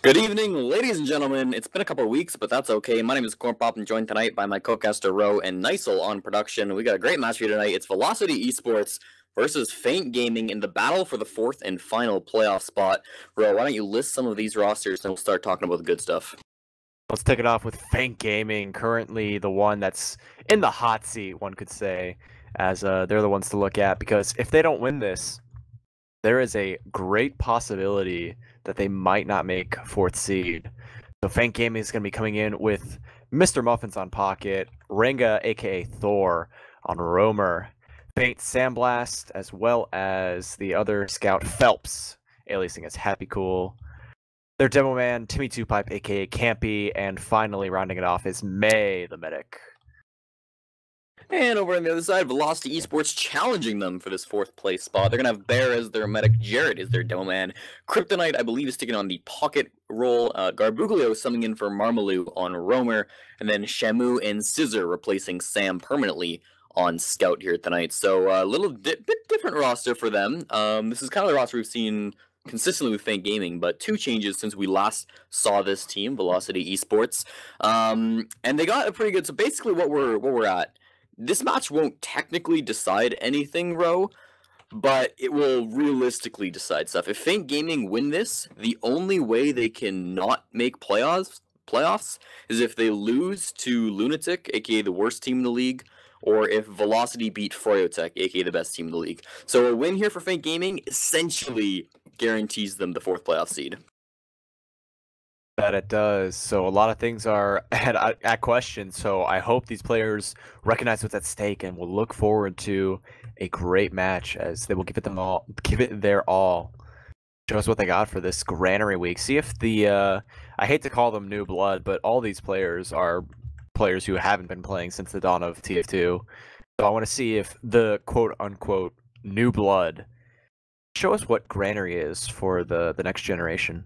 Good evening, ladies and gentlemen. It's been a couple of weeks, but that's okay. My name is Cornpop, and joined tonight by my co-caster Ro and Nicell on production. We got a great match here tonight. It's Velocity Esports versus Feint Gaming in the battle for the fourth and final playoff spot. Ro, why don't you list some of these rosters, and we'll start talking about the good stuff. Let's take it off with Feint Gaming, currently the one that's in the hot seat, one could say, as they're the ones to look at, because if they don't win this, there is a great possibility that they might not make fourth seed. So Feint Gaming is going to be coming in with Mr. Muffins on Pocket, Renga, aka Thor, on Roamer, Feint Sandblast, as well as the other scout Phelps, aliasing as Happy Cool. Their demo man, Timmy Two Pipe, aka Campy, and finally rounding it off is May, the medic. And over on the other side, Velocity Esports challenging them for this fourth place spot. They're going to have Bear as their medic, Jared is their demo man. Kryptonite, I believe, is taking on the pocket role. Garbuglio summing in for Marmaloo on Roamer. And then Shamu and Scissor replacing Sam permanently on Scout here tonight. So a little bit different roster for them. This is kind of the roster we've seen consistently with Feint Gaming, but two changes since we last saw this team, Velocity Esports. And they got a pretty good, so basically what we're at, this match won't technically decide anything, Ro, but it will realistically decide stuff. If Feint Gaming win this, the only way they can not make playoffs is if they lose to Lunatic, aka the worst team in the league, or if Velocity beat Froyotech, aka the best team in the league. So a win here for Feint Gaming essentially guarantees them the fourth playoff seed. That it does. So a lot of things are at question. So I hope these players recognize what's at stake and will look forward to a great match as they will give it their all. Show us what they got for this Granary week. See if the I hate to call them new blood, but all these players are players who haven't been playing since the dawn of TF2. So I want to see if the quote unquote new blood show us what Granary is for the next generation.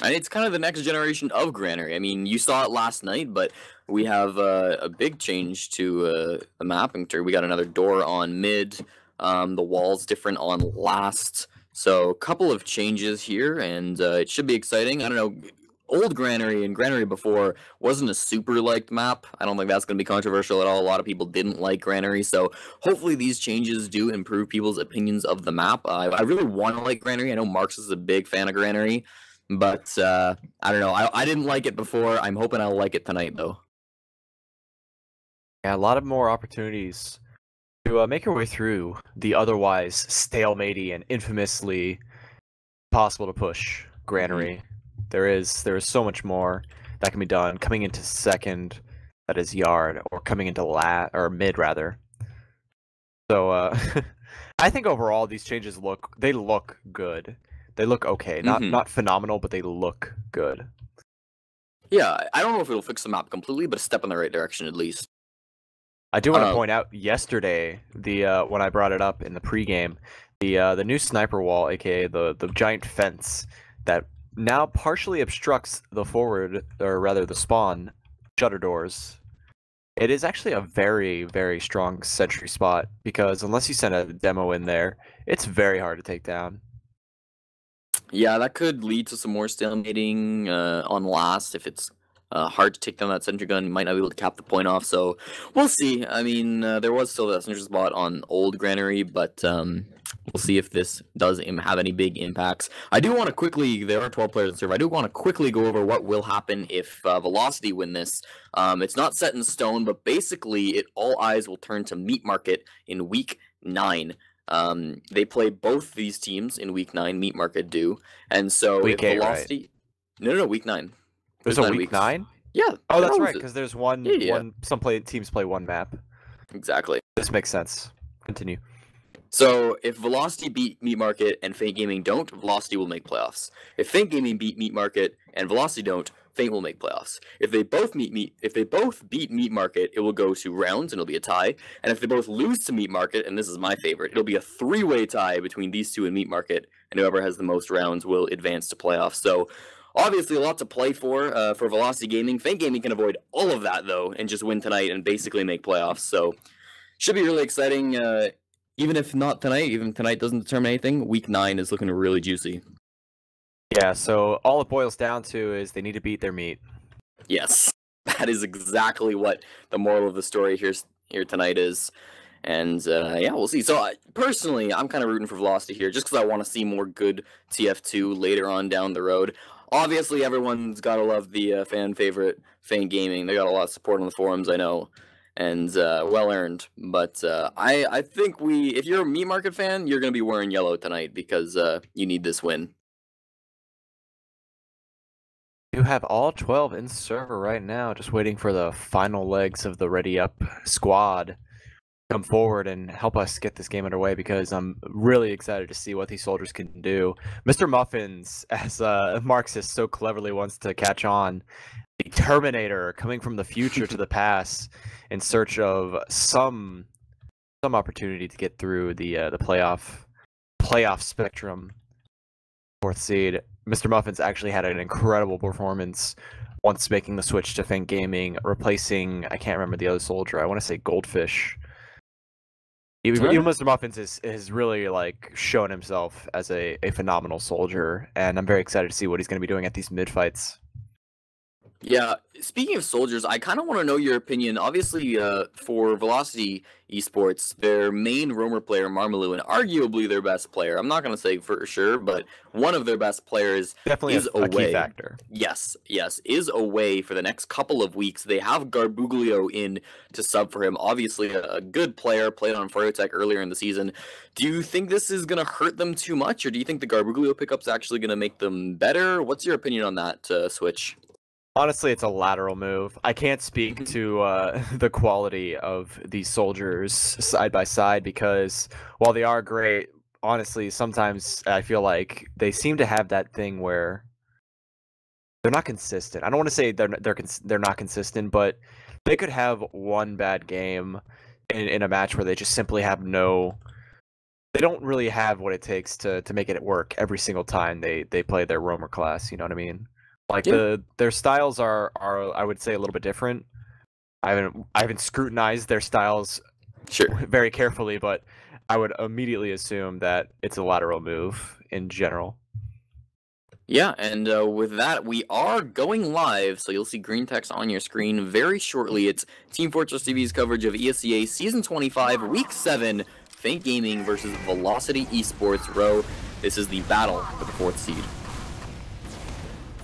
And it's kind of the next generation of Granary. I mean, you saw it last night, but we have a big change to the mapping. We got another door on mid. The wall's different on last. So a couple of changes here, and it should be exciting. I don't know. Old Granary and Granary before wasn't a super liked map. I don't think that's going to be controversial at all. A lot of people didn't like Granary, so hopefully these changes do improve people's opinions of the map. I really want to like Granary. I know Marks is a big fan of Granary, but I don't know. I didn't like it before. I'm hoping I'll like it tonight, though. Yeah, a lot of more opportunities to make your way through the otherwise stalematey and infamously possible to push Granary. There is so much more that can be done. Coming into second, that is Yard, or coming into mid rather. So I think overall these changes look good. They look okay. Not phenomenal, but they look good. Yeah, I don't know if it'll fix the map completely, but a step in the right direction at least. I do want to point out yesterday, when I brought it up in the pregame, the new sniper wall, aka the giant fence that now partially obstructs the forward, or rather the spawn shutter doors. It is actually a very, very strong sentry spot, because unless you send a demo in there, it's very hard to take down. Yeah, that could lead to some more stalemating on last. If it's hard to take down that sentry gun, you might not be able to cap the point off. So we'll see. I mean, there was still that sentry spot on old Granary, but we'll see if this does have any big impacts. I do want to quickly, there are 12 players in server, I do want to quickly go over what will happen if Velocity win this. It's not set in stone, but basically all eyes will turn to Meat Market in week 9. They play both these teams in week 9, Meat Market do. And so week if 8, Velocity... Right? No, week 9. There's a week 9? Yeah. Oh, that's right, because there's some teams play one map. Exactly. This makes sense. Continue. So if Velocity beat Meat Market and Feint Gaming don't, Velocity will make playoffs. If Feint Gaming beat Meat Market and Velocity don't, Feint will make playoffs. If they both beat Meat Market, it will go to rounds and it'll be a tie. And if they both lose to Meat Market, and this is my favorite, it'll be a 3-way tie between these two and Meat Market, and whoever has the most rounds will advance to playoffs. So obviously a lot to play for Velocity Gaming. Feint Gaming can avoid all of that though and just win tonight and basically make playoffs. So should be really exciting. Even if not tonight, even tonight doesn't determine anything, week 9 is looking really juicy. Yeah, so all it boils down to is they need to beat their meat. Yes, that is exactly what the moral of the story here tonight is. And yeah, we'll see. So personally, I'm kind of rooting for Velocity here, just because I want to see more good TF2 later on down the road. Obviously, everyone's got to love the fan favorite, Fang Gaming. They got a lot of support on the forums, I know, and well earned. But I think if you're a meat market fan, you're gonna be wearing yellow tonight because you need this win. You have all 12 in server right now, just waiting for the final legs of the Ready Up squad come forward and help us get this game underway, because I'm really excited to see what these soldiers can do. Mr. Muffins, as Marxist so cleverly wants to catch on, the Terminator coming from the future to the past in search of some opportunity to get through the playoff spectrum. 4th seed. Mr. Muffins actually had an incredible performance once making the switch to Fang Gaming, replacing, I can't remember the other soldier, I want to say Goldfish. Even Mr. Muffins has really like shown himself as a phenomenal soldier, and I'm very excited to see what he's going to be doing at these mid fights. Yeah, speaking of soldiers, I kind of want to know your opinion. Obviously, for Velocity Esports, their main roamer player, Marmalou, and arguably their best player, I'm not going to say for sure, but one of their best players definitely is a away. Key factor. Yes, is away for the next couple of weeks. They have Garbuglio in to sub for him. Obviously, a good player, played on Tech earlier in the season. Do you think this is going to hurt them too much, or do you think the Garbuglio pickup's actually going to make them better? What's your opinion on that switch? Honestly, it's a lateral move. I can't speak to the quality of these soldiers side by side, because while they are great, honestly, sometimes I feel like they seem to have that thing where they're not consistent. I don't want to say they're not consistent, but they could have one bad game in a match where they just simply have they don't really have what it takes to make it work every single time they play their roamer class. You know what I mean? Like their styles are I would say a little bit different. I haven't scrutinized their styles very carefully, but I would immediately assume that it's a lateral move in general. Yeah, and with that, we are going live, so you'll see green text on your screen very shortly. It's Team Fortress TV's coverage of ESEA Season 25, Week 7, Fang Gaming versus Velocity Esports Row. This is the battle for the 4th seed.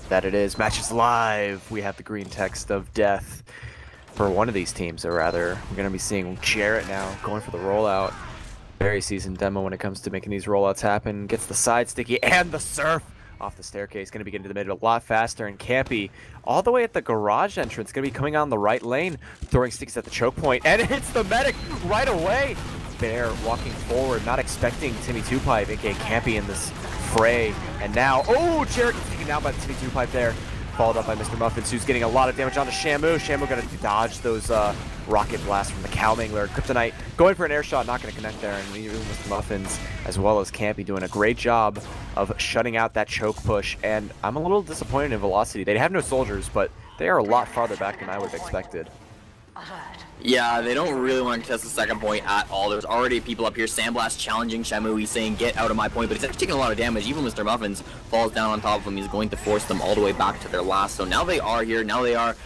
That it is. Match is live. We have the green text of death for one of these teams, or rather, we're going to be seeing Jarrett now going for the rollout. Very seasoned demo when it comes to making these rollouts happen. Gets the side sticky and the surf off the staircase. Going to be getting to the mid a lot faster, and Campy all the way at the garage entrance. Going to be coming on the right lane, throwing sticks at the choke point, and it hits the medic right away. Bear walking forward, not expecting Timmy 2Pipe, aka Campy, in this fray, and now, oh, Jarrett gets taken down by the Timmy 2Pipe there, followed up by Mr. Muffins, who's getting a lot of damage onto Shamu. Shamu gonna dodge those rocket blasts from the Cow Mangler. Kryptonite going for an air shot, not gonna connect there, and Mr. Muffins, as well as Campy, doing a great job of shutting out that choke push, and I'm a little disappointed in Velocity. They have no soldiers, but they are a lot farther back than I would have expected. Yeah, they don't really want to test the second point at all. There's already people up here. Sandblast challenging Shamu. He's saying, get out of my point, but he's actually taking a lot of damage. Even Mr. Muffins falls down on top of him. He's going to force them all the way back to their last. So now they are here. Now they are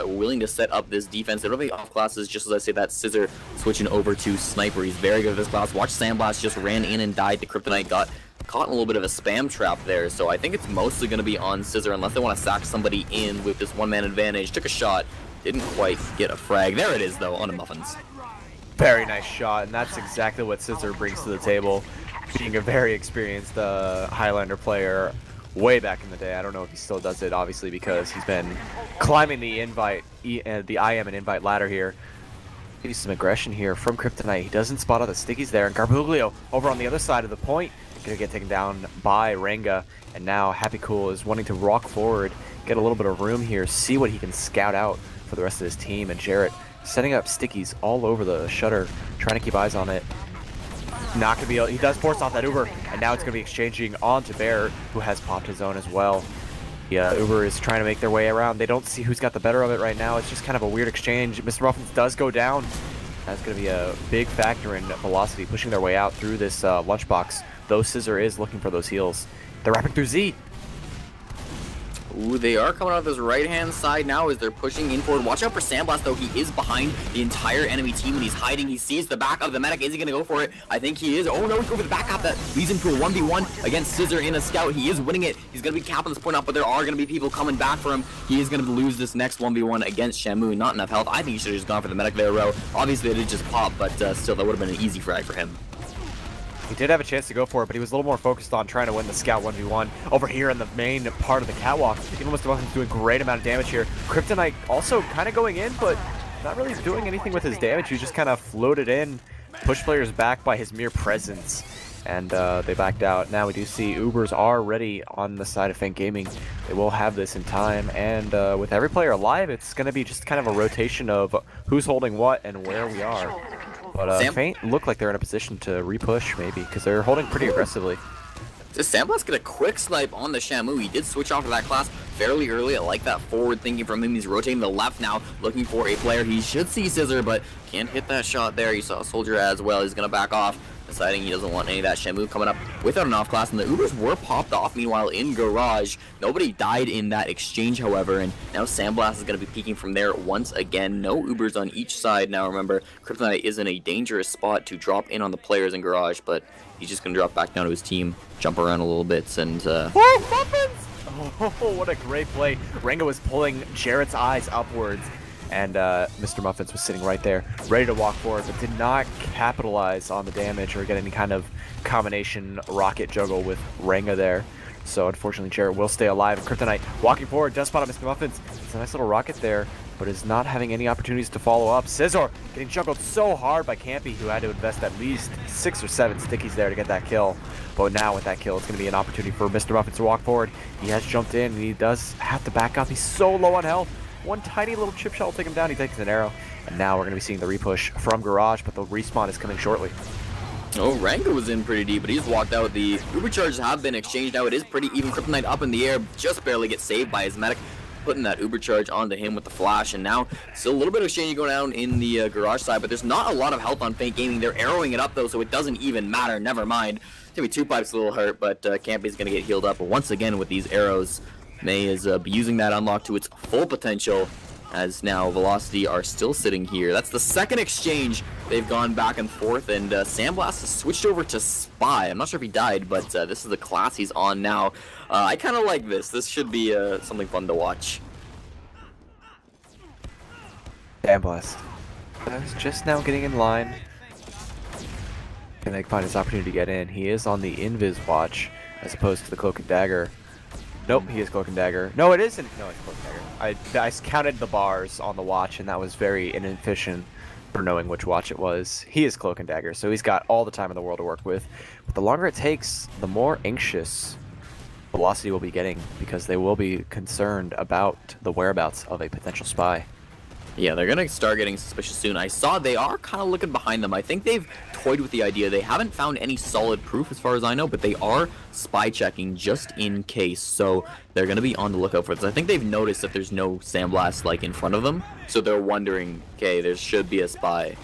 willing to set up this defense. They don't have any off classes, just as I say that. Scissor switching over to Sniper. He's very good at this class. Watch Sandblast just ran in and died to Kryptonite. Got caught in a little bit of a spam trap there. So I think it's mostly going to be on Scissor unless they want to sack somebody in with this one-man advantage. Took a shot. Didn't quite get a frag. There it is, though, on the Muffins. Very nice shot, and that's exactly what Scissor brings to the table. Being a very experienced Highlander player way back in the day. I don't know if he still does it, obviously, because he's been climbing the the IM and invite ladder here. Maybe some aggression here from Kryptonite. He doesn't spot all the stickies there, and Garbuglio over on the other side of the point. Gonna get taken down by Ranga, and now Happy Cool is wanting to rock forward, get a little bit of room here, see what he can scout out for the rest of his team, and Jarrett setting up stickies all over the shutter, trying to keep eyes on it. Not gonna be able, he does force off that Uber, and now it's gonna be exchanging onto Bear, who has popped his own as well. The Uber is trying to make their way around. They don't see who's got the better of it right now. It's just kind of a weird exchange. Mr. Muffins does go down. That's gonna be a big factor in Velocity pushing their way out through this lunchbox. Though Scissor is looking for those heals. They're wrapping through Z. Ooh, they are coming out this right-hand side now as they're pushing in forward. Watch out for Sandblast, though. He is behind the entire enemy team, and he's hiding. He sees the back of the medic. Is he going to go for it? I think he is. Oh, no, he's going for the back half. That leads him to a 1v1 against Scissor in a scout. He is winning it. He's going to be capping this point up, but there are going to be people coming back for him. He is going to lose this next 1v1 against Shamu. Not enough health. I think he should have just gone for the medic there, Ro. Obviously, it did just pop, but still, that would have been an easy frag for him. He did have a chance to go for it, but he was a little more focused on trying to win the scout 1v1 over here in the main part of the catwalk. Even Mr. Muffin's doing a great amount of damage here. Kryptonite also kind of going in, but not really doing anything with his damage. He just kind of floated in, pushed players back by his mere presence, and they backed out. Now we do see Ubers are ready on the side of Fink Gaming. They will have this in time, and with every player alive, it's going to be just kind of a rotation of who's holding what and where we are. But Feint look like they're in a position to repush, maybe, because they're holding pretty aggressively. Does Sandblast get a quick snipe on the Shamu? He did switch off of that class fairly early. I like that forward thinking from him. He's rotating to the left now, looking for a player. He should see Scissor, but can't hit that shot there. He saw Soldier as well. He's going to back off, deciding he doesn't want any of that. Shamu coming up without an off class, and the Ubers were popped off. Meanwhile, in Garage, nobody died in that exchange, however, and now Sandblast is going to be peeking from there once again. No Ubers on each side. Now remember, Kryptonite is in a dangerous spot to drop in on the players in Garage, but he's just going to drop back down to his team, jump around a little bit, and Oh, Muffins! Oh, what a great play. Renga was pulling Jarrett's eyes upwards, and Mr. Muffins was sitting right there, ready to walk forward, but did not capitalize on the damage or get any kind of combination rocket juggle with Renga there. So unfortunately, Jarrett will stay alive. And Kryptonite walking forward, does spot on Mr. Muffins. It's a nice little rocket there, but is not having any opportunities to follow up. Scissor getting juggled so hard by Campy, who had to invest at least 6 or 7 stickies there to get that kill. But now with that kill, it's going to be an opportunity for Mr. Muffins to walk forward. He has jumped in, and he does have to back up. He's so low on health. One tiny little chip shot will take him down. He takes an arrow, and now we're going to be seeing the repush from Garage, but the respawn is coming shortly. Oh, Renga was in pretty deep, but he's walked out. The Uber charges have been exchanged now. It is pretty even. Kryptonite up in the air, just barely gets saved by his medic, putting that Uber charge onto him with the flash, and now still a little bit of exchange going down in the Garage side, but there's not a lot of health on Fink Gaming. They're arrowing it up, though, so it doesn't even matter. Never mind. It's going to be 2 pipes a little hurt, but Campy's going to get healed up. But once again, with these arrows, May is using that unlock to its full potential, as now Velocity are still sitting here. That's the second exchange. They've gone back and forth, and Sandblast has switched over to Spy. I'm not sure if he died, but this is the class he's on now. I kind of like this. This should be something fun to watch. Sandblast is just now getting in line. Can they find his opportunity to get in? He is on the Invis watch, as opposed to the Cloak and Dagger. Nope, he is Cloak and Dagger. No, it isn't. No, it's Cloak and Dagger. I counted the bars on the watch, and that was very inefficient for knowing which watch it was. He is Cloak and Dagger, so he's got all the time in the world to work with. But the longer it takes, the more anxious Velocity will be getting, because they will be concerned about the whereabouts of a potential spy. Yeah, they're going to start getting suspicious soon. I saw they are kind of looking behind them. I think they've toyed with the idea. They haven't found any solid proof as far as I know, but they are spy checking just in case. So they're going to be on the lookout for this. I think they've noticed that there's no Sandblast like in front of them. So they're wondering, okay, there should be a spy.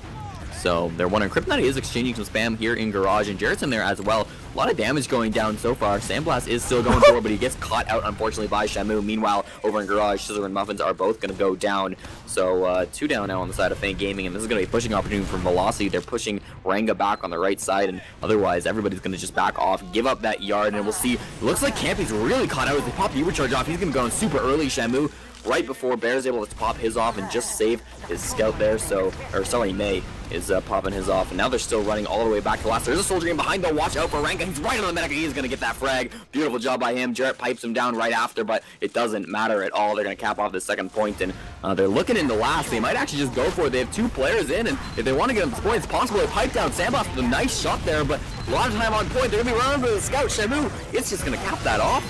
So they're wondering. Kryptonite is exchanging some spam here in Garage, and Jarrett's in there as well. A lot of damage going down so far. Sandblast is still going forward, but he gets caught out, unfortunately, by Shamu. Meanwhile, over in Garage, Scissor and Muffins are both going to go down. So 2 down now on the side of Feint Gaming, and this is going to be a pushing opportunity for Velocity. They're pushing Renga back on the right side, and otherwise everybody's going to just back off, give up that yard, and we'll see. It looks like Campy's really caught out as they pop the Uber charge off. He's going to go in super early. Shamu right before Bear's able to pop his off and just save his scout there. So, or sorry, May is popping his off, and now they're still running all the way back to last. There's a soldier in behind, though. Watch out for Renga. He's right on the medic. He's going to get that frag. Beautiful job by him. Jarrett pipes him down right after, but it doesn't matter at all. They're going to cap off the second point, and they're looking into last. They might actually just go for it. They have 2 players in, and if they want to get them this point, it's possible. They pipe down Sandblast with a nice shot there, but a lot of time on point. They're going to be running for the scout. Shamu, it's just going to cap that off.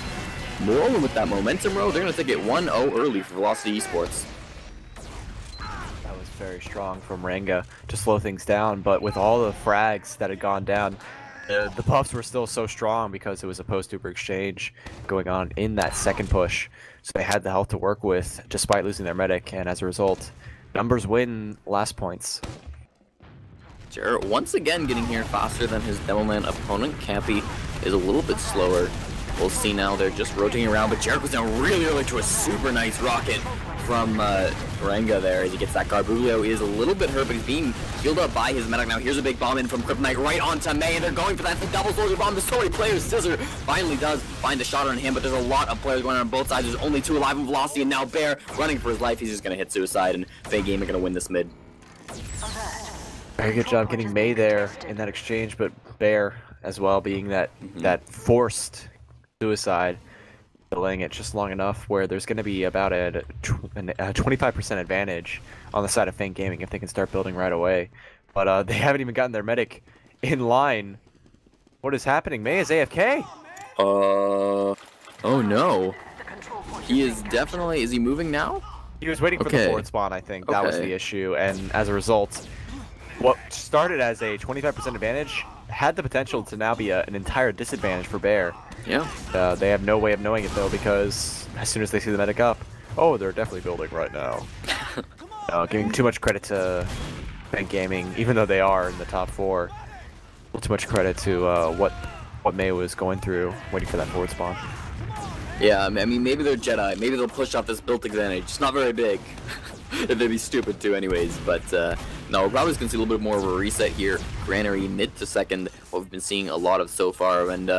Rolling with that momentum, row. They're going to take it 1-0 early for Velocity Esports. That was very strong from Renga to slow things down, but with all the frags that had gone down, the buffs were still so strong because it was a post-Uber exchange going on in that second push. So they had the health to work with despite losing their medic, and as a result, numbers win last points. Jarrett once again getting here faster than his Demoman opponent. Campy is a little bit slower. We'll see now. They're just rotating around, but Jared goes down really early to a super nice rocket from Renga there as he gets that guard. Buglio is a little bit hurt, but he's being healed up by his medic. Now here's a big bomb in from Kryptonite right onto May, and they're going for that. The double soldier bomb. There's so many players. Scissor finally does find the shot on him, but there's a lot of players going on both sides. There's only 2 alive in Velocity, and now Bear running for his life. He's just going to hit suicide, and Fake Game are going to win this mid. Very good job getting May there in that exchange, but Bear as well being that forced suicide, delaying it just long enough where there's going to be about a 25% advantage on the side of Fang Gaming if they can start building right away. But they haven't even gotten their medic in line. What is happening? May is AFK. Oh no. He is definitely, is he moving now? He was waiting for the forward spawn, I think. That was the issue, and as a result, what started as a 25% advantage had the potential to now be an entire disadvantage for Bear. Yeah. They have no way of knowing it, though, because as soon as they see the medic up, oh, they're definitely building right now. Giving too much credit to Bank Gaming, even though they are in the top 4. A little too much credit to what May was going through, waiting for that forward spawn. Yeah, I mean, maybe they're Jedi. Maybe they'll push off this built advantage. It's not very big. They'd be stupid too anyways, but no, we're probably just going to see a little bit more of a reset here. Granary mid to second, what we've been seeing a lot of so far, and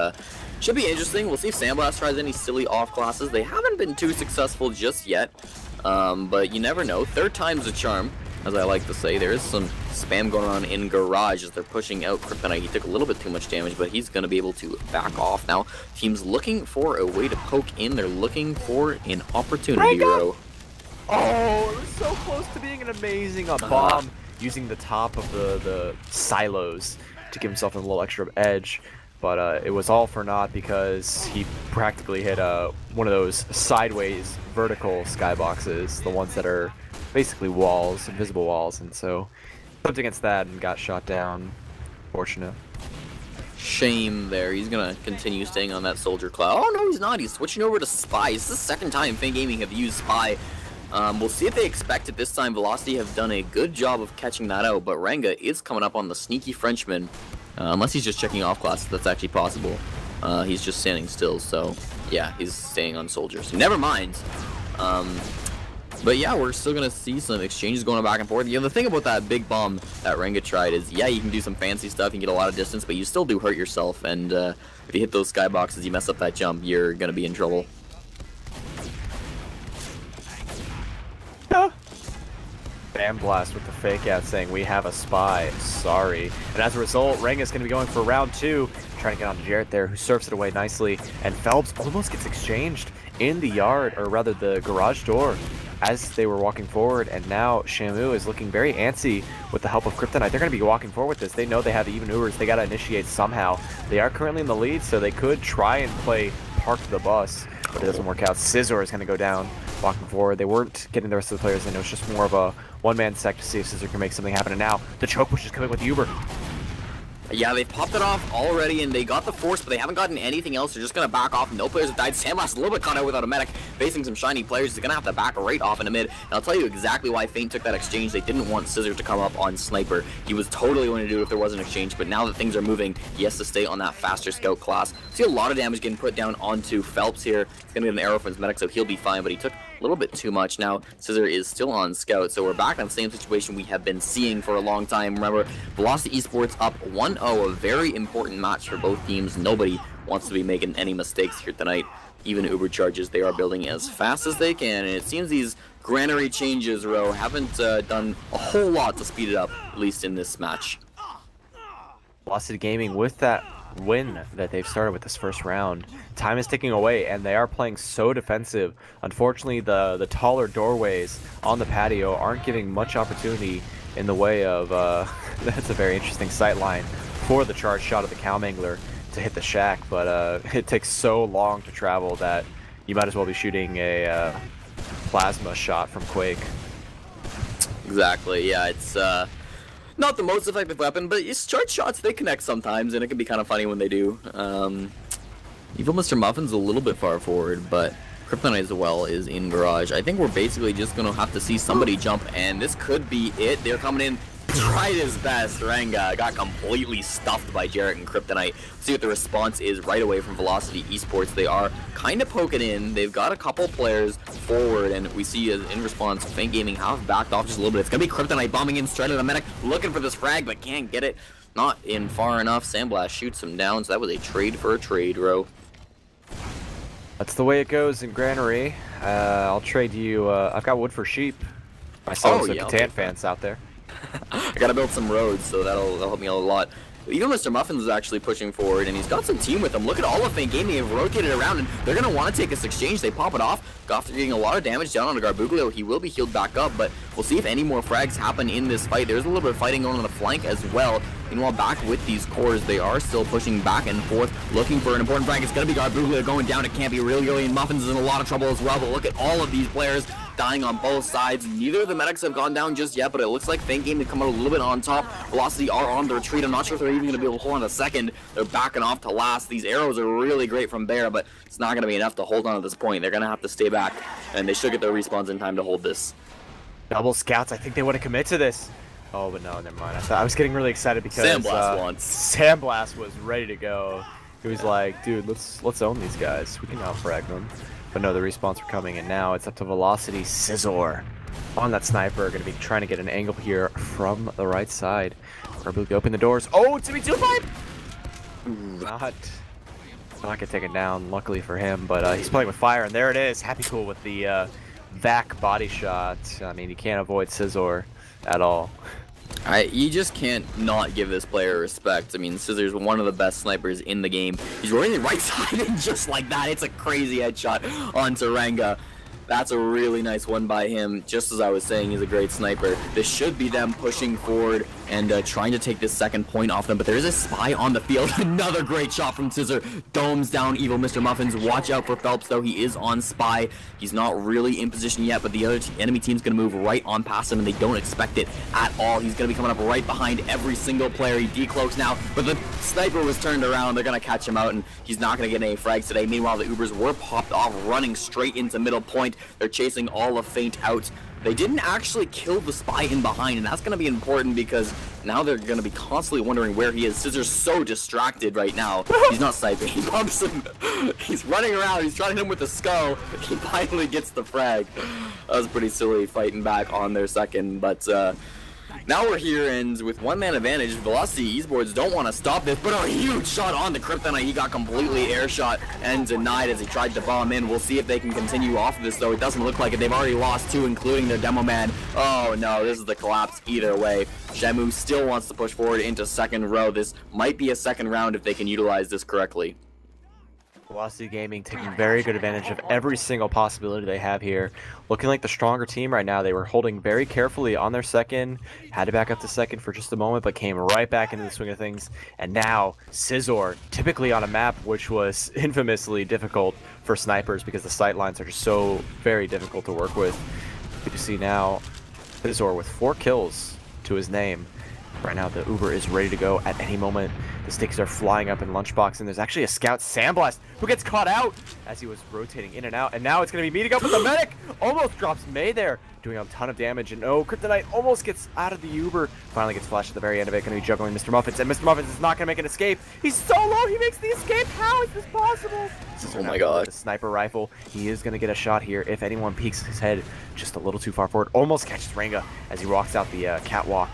should be interesting. We'll see if Sandblast tries any silly off classes. They haven't been too successful just yet, but you never know. Third time's a charm, as I like to say. There is some spam going on in Garage as they're pushing out Kryptonite. He took a little bit too much damage, but he's going to be able to back off now. Team's looking for a way to poke in. They're looking for an opportunity, Ro. Oh, it was so close to being an amazing bomb, using the top of the silos to give himself a little extra edge. But it was all for naught because he practically hit one of those sideways vertical skyboxes, the ones that are basically walls, invisible walls, and so flipped against that and got shot down. Fortunate. Shame there. He's gonna continue staying on that soldier cloud. Oh no, he's not. He's switching over to Spy. It's the second time Fang Gaming have used Spy. We'll see if they expect it this time. Velocity have done a good job of catching that out, but Renga is coming up on the sneaky Frenchman. Unless he's just checking off classes, that's actually possible. He's just standing still, so yeah, he's staying on soldiers. Never mind. But yeah, we're still gonna see some exchanges going back and forth. You know, the thing about that big bomb that Renga tried is, yeah, you can do some fancy stuff, you can get a lot of distance, but you still do hurt yourself, and if you hit those skyboxes, you mess up that jump, you're gonna be in trouble. Bam Blast with the fake out saying we have a spy, sorry. And as a result, Renga's going to be going for round 2, trying to get onto Jarrett there, who surfs it away nicely. And Phelps almost gets exchanged in the yard, or rather the garage door, as they were walking forward. And now Shamu is looking very antsy with the help of Kryptonite. They're going to be walking forward with this. They know they have even Ubers. They got to initiate somehow. They are currently in the lead, so they could try and play Park the Bus, but it doesn't work out. Scissor is going to go down walking forward. They weren't getting the rest of the players in. It was just more of a one-man sec to see if Scissor can make something happen. And now the choke push is coming with the Uber. Yeah, they popped it off already, and they got the force, but they haven't gotten anything else. They're just going to back off. No players have died. Sandblast a little bit caught out without a medic, facing some shiny players. He's going to have to back right off in the mid. And I'll tell you exactly why Feint took that exchange. They didn't want Scissor to come up on Sniper. He was totally going to do it if there was an exchange, but now that things are moving, he has to stay on that faster scout class. See a lot of damage getting put down onto Phelps here. He's going to get an arrow from his medic, so he'll be fine, but he took a little bit too much. Now Scissor is still on scout, so we're back in the same situation we have been seeing for a long time. Remember, Velocity Esports up 1-0, a very important match for both teams. Nobody wants to be making any mistakes here tonight. Even Uber charges, they are building as fast as they can, and it seems these granary changes, Ro, haven't done a whole lot to speed it up, at least in this match. Velocity Gaming with that win that they've started with this first round. Time is ticking away, and they are playing so defensive. Unfortunately, the taller doorways on the patio aren't giving much opportunity in the way of, that's a very interesting sight line for the charge shot of the Cow Mangler to hit the shack, but it takes so long to travel that you might as well be shooting a plasma shot from Quake. Exactly, yeah, it's not the most effective weapon, but it's charge shots, they connect sometimes, and it can be kind of funny when they do. Evil Mr. Muffin's a little bit far forward, but Kryptonite as well is in garage. I think we're basically just going to have to see somebody jump, and this could be it. They're coming in tried his best. Ranga got completely stuffed by Jarrett and Kryptonite. Let's see what the response is right away from Velocity Esports. They are kind of poking in. They've got a couple players forward, and we see in response, Feint Gaming have backed off just a little bit. It's going to be Kryptonite bombing in straight at the medic, looking for this frag, but can't get it. Not in far enough. Sandblast shoots him down, so that was a trade for a trade, Ro. That's the way it goes in Granary. I'll trade you. I've got wood for sheep. Myself, so Catan fans out there. I gotta build some roads, so that'll help me out a lot. Even Mr. Muffins is actually pushing forward, and he's got some team with him. Look at all of Feint Gaming have rotated around, and they're going to want to take this exchange. They pop it off. Goff getting a lot of damage down on the Garbuglio. He will be healed back up, but we'll see if any more frags happen in this fight. There's a little bit of fighting going on the flank as well. Meanwhile, back with these cores, they are still pushing back and forth, looking for an important frag. It's going to be Garbuglio going down. It can't be really, and Muffins is in a lot of trouble as well, but look at all of these players dying on both sides. Neither of the medics have gone down just yet, but it looks like Feint Gaming come out a little bit on top. Velocity are on the retreat. I'm not sure if they're even going to be able to hold on a second. They're backing off to last. These arrows are really great from Bear, but it's not going to be enough to hold on at this point. They're going to have to stay back, and they should get their respawns in time to hold this. Double scouts. I think they want to commit to this. Oh, but no, never mind. I was getting really excited because Sandblast was ready to go. He was like, dude, let's own these guys. We can out-frag them. But no, the respawns are coming, and now it's up to Velocity. Scizor on that sniper, going to be trying to get an angle here from the right side. Garbuglio open the doors. Oh, it's going to be 2-5! Not going to take it down, luckily for him, but he's playing with fire, and there it is. Happy Cool with the vac body shot. I mean, you can't avoid Scizor at all. You just can't not give this player respect. I mean, Scissor's one of the best snipers in the game. He's running the right side, and just like that, it's a crazy headshot onto Ranga. That's a really nice one by him. Just as I was saying, he's a great sniper. This should be them pushing forward and trying to take this second point off them, but there is a spy on the field. Another great shot from Scissor. Domes down evil Mr. Muffins. Watch out for Phelps, though. He is on spy. He's not really in position yet, but the other enemy team's going to move right on past him, and they don't expect it at all. He's going to be coming up right behind every single player. He decloaks now, but the sniper was turned around. They're going to catch him out, and he's not going to get any frags today. Meanwhile, the Ubers were popped off, running straight into middle point. They're chasing all of Feint out. They didn't actually kill the spy in behind, and that's going to be important because now they're going to be constantly wondering where he is. Scissor's so distracted right now. He's not sniping. He bumps him. He's running around. He's trying to hit him with the skull. He finally gets the frag. That was pretty silly fighting back on their second, but now we're here, and with one-man advantage, Velocity Esports don't want to stop this, but a huge shot on the Kryptonite. He got completely air shot and denied as he tried to bomb in. We'll see if they can continue off of this, though. It doesn't look like it. They've already lost two, including their demo man. Oh, no, this is the collapse either way. Shamu still wants to push forward into second row. This might be a second round if they can utilize this correctly. Velocity Gaming taking very good advantage of every single possibility they have here. Looking like the stronger team right now. They were holding very carefully on their second, had to back up to second for just a moment, but came right back into the swing of things. And now Scizor, typically on a map which was infamously difficult for snipers because the sight lines are just so very difficult to work with. You can see now Scizor with 4 kills to his name. Right now, the Uber is ready to go at any moment. The stakes are flying up in Lunchbox, and there's actually a scout, Sandblast, who gets caught out as he was rotating in and out. And now it's going to be meeting up with the medic. Almost drops May there, doing a ton of damage. And oh, Kryptonite almost gets out of the Uber. Finally gets flashed at the very end of it. Going to be juggling Mr. Muffins, and Mr. Muffins is not going to make an escape. He's so low, he makes the escape. How is this possible? Oh my god. The sniper rifle. He is going to get a shot here if anyone peeks his head just a little too far forward. Almost catches Ranga as he walks out the catwalk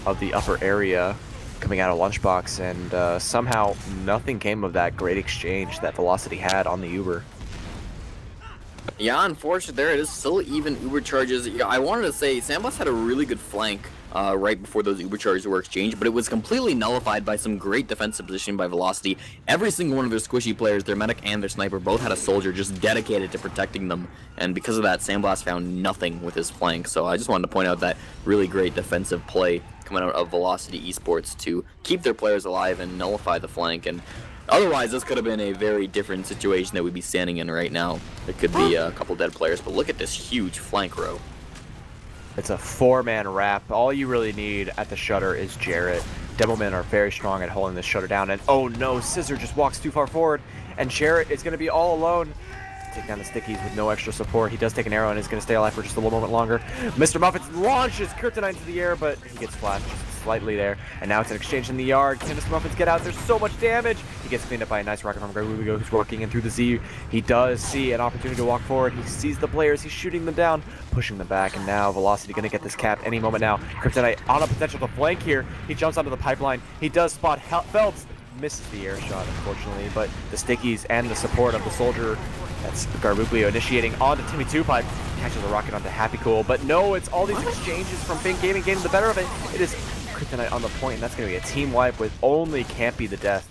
of the upper area coming out of Lunchbox, and somehow nothing came of that great exchange that Velocity had on the Uber. Yeah, unfortunately, there it is. Still even Uber charges. Yeah, I wanted to say Sandblast had a really good flank right before those Uber charges were exchanged, but it was completely nullified by some great defensive positioning by Velocity. Every single one of their squishy players, their medic and their sniper, both had a soldier just dedicated to protecting them, and because of that, Sandblast found nothing with his flank. So I just wanted to point out that really great defensive play coming out of Velocity Esports to keep their players alive and nullify the flank. And otherwise, this could have been a very different situation that we'd be standing in right now. There could be a couple dead players, but look at this huge flank row. It's a 4-man wrap. All you really need at the shutter is Jarrett. Demomen are very strong at holding this shutter down, and oh no, Scizor just walks too far forward, and Jarrett is going to be all alone take down the stickies with no extra support. He does take an arrow and is going to stay alive for just a little moment longer. Mr. Muffins launches Kryptonite into the air, but he gets flashed just slightly there. And now it's an exchange in the yard. Can Mr. Muffins get out? There's so much damage. He gets cleaned up by a nice rocket from Garbugo, who's walking in through the Z. He does see an opportunity to walk forward. He sees the players. He's shooting them down, pushing them back. And now Velocity going to get this cap any moment now. Kryptonite on a potential to flank here. He jumps onto the pipeline. He does spot Feltz. Misses the air shot, unfortunately, but the stickies and the support of the soldier, that's Garbuglio initiating onto Timmy2Pipe, catches the rocket onto Happy Cool, but no, it's all these exchanges from Fink Gaming getting the better of it. It is Kryptonite on the point, and that's going to be a team wipe with only Campy the Death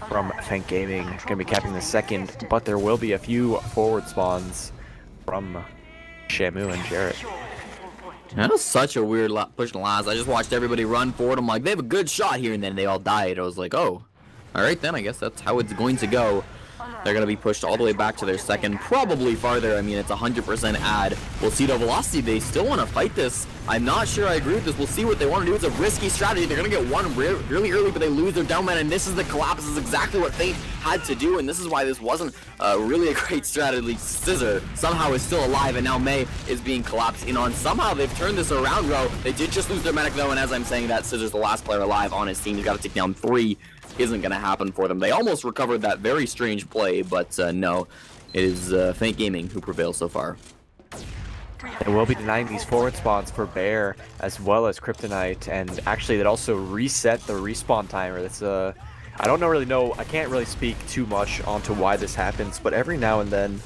from Fink Gaming. Going to be capping the second, but there will be a few forward spawns from Shamu and Jarrett. That was such a weird push and last. I just watched everybody run forward. I'm like, they have a good shot here, and then they all died. I was like, oh. Alright then, I guess that's how it's going to go. They're going to be pushed all the way back to their second, probably farther. I mean, it's 100% ad. We'll see the Velocity. They still want to fight this. I'm not sure I agree with this. We'll see what they want to do. It's a risky strategy. They're going to get one really early, but they lose their down man, and this is the collapse. This is exactly what Fate had to do, and this is why this wasn't really a great strategy. Scissor somehow is still alive, and now May is being collapsed in on. Somehow they've turned this around, bro. They did just lose their medic, though, and as I'm saying that, Scissor's the last player alive on his team. He's got to take down 3. Isn't going to happen for them. They almost recovered that very strange play, but no, it is Fink Gaming who prevails so far. They will be denying these forward spawns for Bear as well as Kryptonite, and actually that also reset the respawn timer. That's I don't really know. I can't really speak too much onto why this happens, but every now and then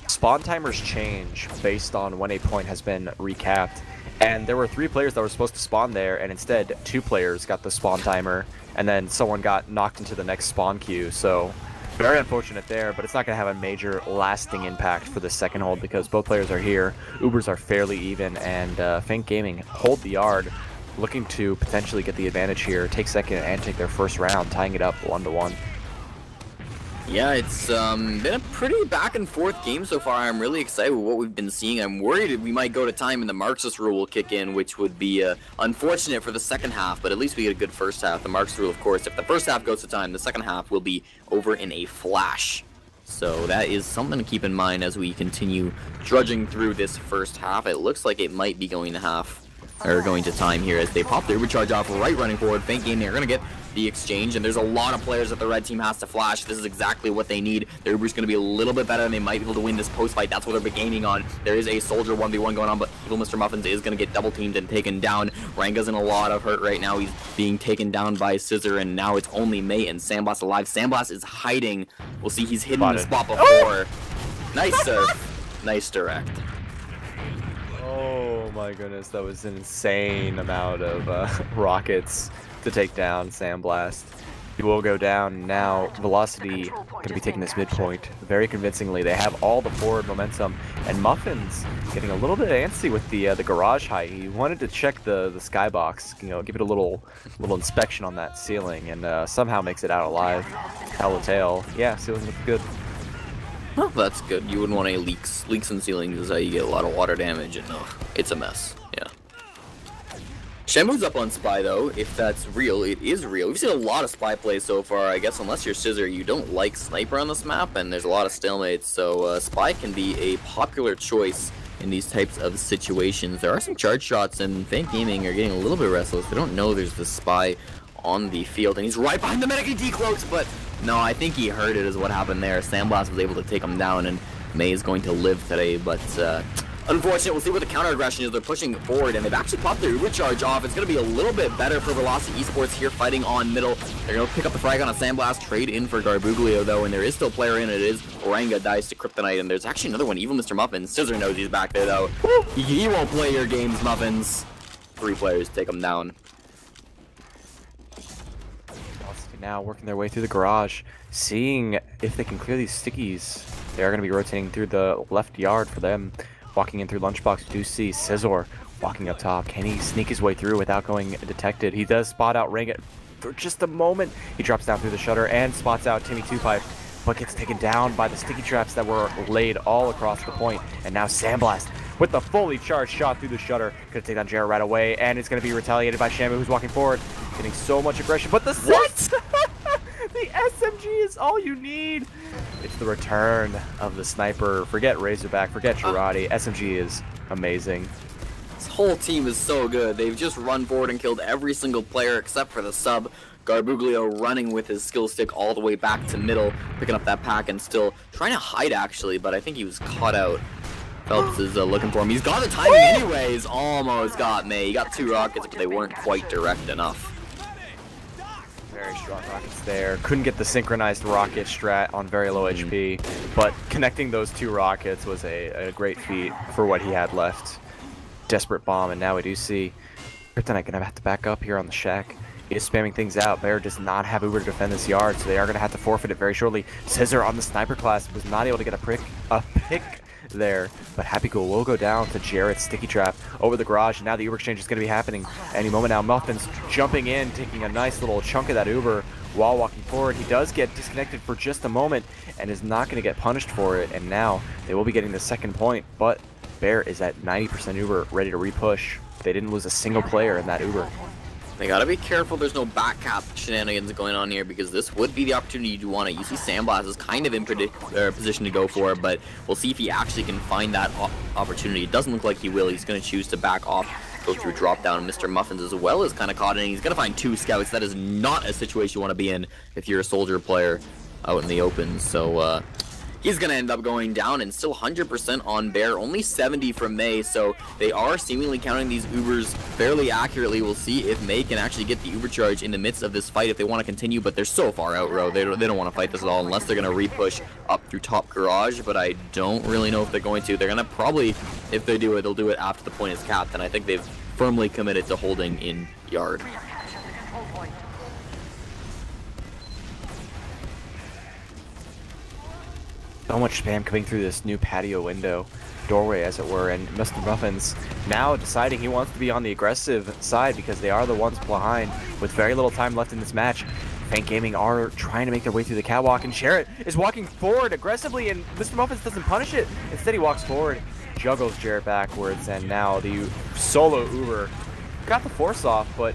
spawn timers change based on when a point has been recapped. And there were 3 players that were supposed to spawn there, and instead 2 players got the spawn timer, and then someone got knocked into the next spawn queue. So very unfortunate there, but it's not going to have a major lasting impact for the second hold because both players are here. Ubers are fairly even, and Fink Gaming hold the yard, looking to potentially get the advantage here, take second and take their first round, tying it up 1-1. Yeah, it's been a pretty back and forth game so far. I'm really excited with what we've been seeing. I'm worried we might go to time and the Marxist rule will kick in, which would be unfortunate for the second half, but at least we get a good first half. The Marxist rule, of course, if the first half goes to time, the second half will be over in a flash. So that is something to keep in mind as we continue drudging through this first half. It looks like it might be going to time here as they pop their recharge off right running forward. Fink Gaming, they're going to get the exchange, and there's a lot of players that the red team has to flash. This is exactly what they need. Their Uber's going to be a little bit better, and they might be able to win this post fight. That's what they're gaining on. There is a soldier 1v1 going on, but Evil Mr. Muffins is going to get double teamed and taken down. Ranga's in a lot of hurt right now. He's being taken down by Scissor, and now it's only May and Sandblast alive. Sandblast is hiding. We'll see he's hidden the spot before. Nice surf. Nice direct. Oh my goodness, that was an insane amount of rockets to take down Sandblast. He will go down now. Velocity going to be taking this midpoint very convincingly. They have all the forward momentum, and Muffin's getting a little bit antsy with the garage height. He wanted to check the skybox, give it a little inspection on that ceiling, and somehow makes it out alive. Telltale. Yeah, ceiling looks good. Well, that's good. You wouldn't want any leaks. Leaks in ceilings is how you get a lot of water damage, and it's a mess. Yeah. Shenmue's up on Spy, though. If that's real, it is real. We've seen a lot of Spy plays so far. I guess unless you're Scissor, you don't like Sniper on this map, and there's a lot of stalemates, so Spy can be a popular choice in these types of situations. There are some charge shots, and Fink Gaming are getting a little bit restless. They don't know there's the Spy on the field, and he's right behind the medic. He decloaks, but no, I think he heard it is what happened there. Sandblast was able to take him down, and May is going to live today, but unfortunate. We'll see what the counter aggression is. They're pushing forward, and they've actually popped their Uber charge off. It's going to be a little bit better for Velocity Esports here fighting on middle. They're going to pick up the frag on a Sandblast, trade in for Garbuglio, though, and there is still a player in. It is Oranga dies to Kryptonite, and there's actually another one. Evil Mr. Muffins. Scissor knows he's back there, though. He won't play your games, Muffins. 3 players take him down. Now working their way through the garage, seeing if they can clear these stickies. They are going to be rotating through the left yard for them. Walking in through Lunchbox, we do see Scissor walking up top. Can he sneak his way through without going detected? He does spot out Ranga for just a moment. He drops down through the shutter and spots out Timmy2Pipe, but gets taken down by the sticky traps that were laid all across the point. And now Sandblast with the fully charged shot through the shutter. Gonna take down Jarrett right away, and it's gonna be retaliated by Shamu, who's walking forward. Getting so much aggression, but the what? the SMG SMG is all you need. It's the return of the sniper. Forget Razorback, forget Girardi. SMG is amazing. This whole team is so good. They've just run forward and killed every single player except for the sub. Garbuglio running with his skill stick all the way back to middle, picking up that pack and still trying to hide actually, but I think he was caught out. Phelps is looking for him. He's got the timing anyways. Almost got me. He got 2 rockets, but they weren't quite direct enough. Very strong rockets there. Couldn't get the synchronized rocket strat on very low HP, but connecting those 2 rockets was a great feat for what he had left. Desperate bomb, and now we do see Kryptonite gonna have to back up here on the shack. He is spamming things out. Bear does not have Uber to defend this yard, so they are gonna have to forfeit it very shortly. Scissor on the sniper class was not able to get a pick there, but Happy Cool will go down to Jarrett's sticky trap over the garage, and now the Uber exchange is going to be happening any moment now. Muffin's jumping in, taking a nice little chunk of that Uber while walking forward. He does get disconnected for just a moment and is not going to get punished for it, and now they will be getting the second point, but Bear is at 90% Uber, ready to repush. They didn't lose a single player in that Uber. They gotta be careful there's no back cap shenanigans going on here, because this would be the opportunity you want it. You see Sandblast is kind of in position to go for it, but we'll see if he actually can find that opportunity. It doesn't look like he will. He's going to choose to back off, go through drop down. Mr. Muffins as well is kind of caught in. He's going to find 2 scouts. That is not a situation you want to be in if you're a soldier player out in the open. So he's going to end up going down, and still 100% on Bear, only 70 from May, so they are seemingly counting these Ubers fairly accurately. We'll see if May can actually get the Uber charge in the midst of this fight if they want to continue, but they're so far out row. They don't want to fight this at all unless they're going to repush up through top garage, but I don't really know if they're going to. They're going to probably, if they do it, they'll do it after the point is capped, and I think they've firmly committed to holding in yard. So much spam coming through this new patio window, doorway as it were, and Mr. Muffins now deciding he wants to be on the aggressive side because they are the ones behind with very little time left in this match. Fank Gaming are trying to make their way through the catwalk, and Jarrett is walking forward aggressively, and Mr. Muffins doesn't punish it. Instead he walks forward, juggles Jarrett backwards, and now the solo Uber got the force off, but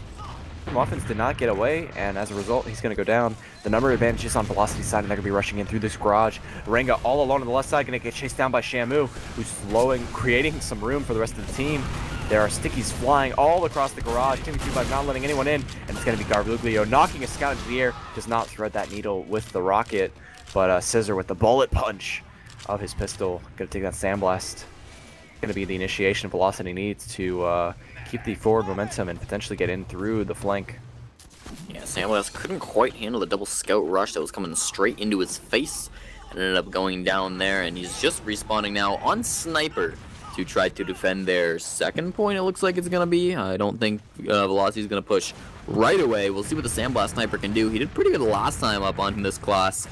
Muffins did not get away, and as a result, he's going to go down. The number advantage is on Velocity's side, and they're going to be rushing in through this garage. Renga all alone on the left side, going to get chased down by Shamu, who's slowing, creating some room for the rest of the team. There are stickies flying all across the garage. teamfortress.tv not letting anyone in, and it's going to be Garbuglio knocking a scout into the air. Does not thread that needle with the rocket, but Scissor with the bullet punch of his pistol. Going to take that Sandblast. Going to be the initiation Velocity needs to keep the forward momentum and potentially get in through the flank. Yeah, Sandblast couldn't quite handle the double scout rush that was coming straight into his face and ended up going down there, and he's just respawning now on Sniper to try to defend their second point, it looks like it's going to be. I don't think Velocity is going to push right away. We'll see what the Sandblast Sniper can do. He did pretty good last time up on this class.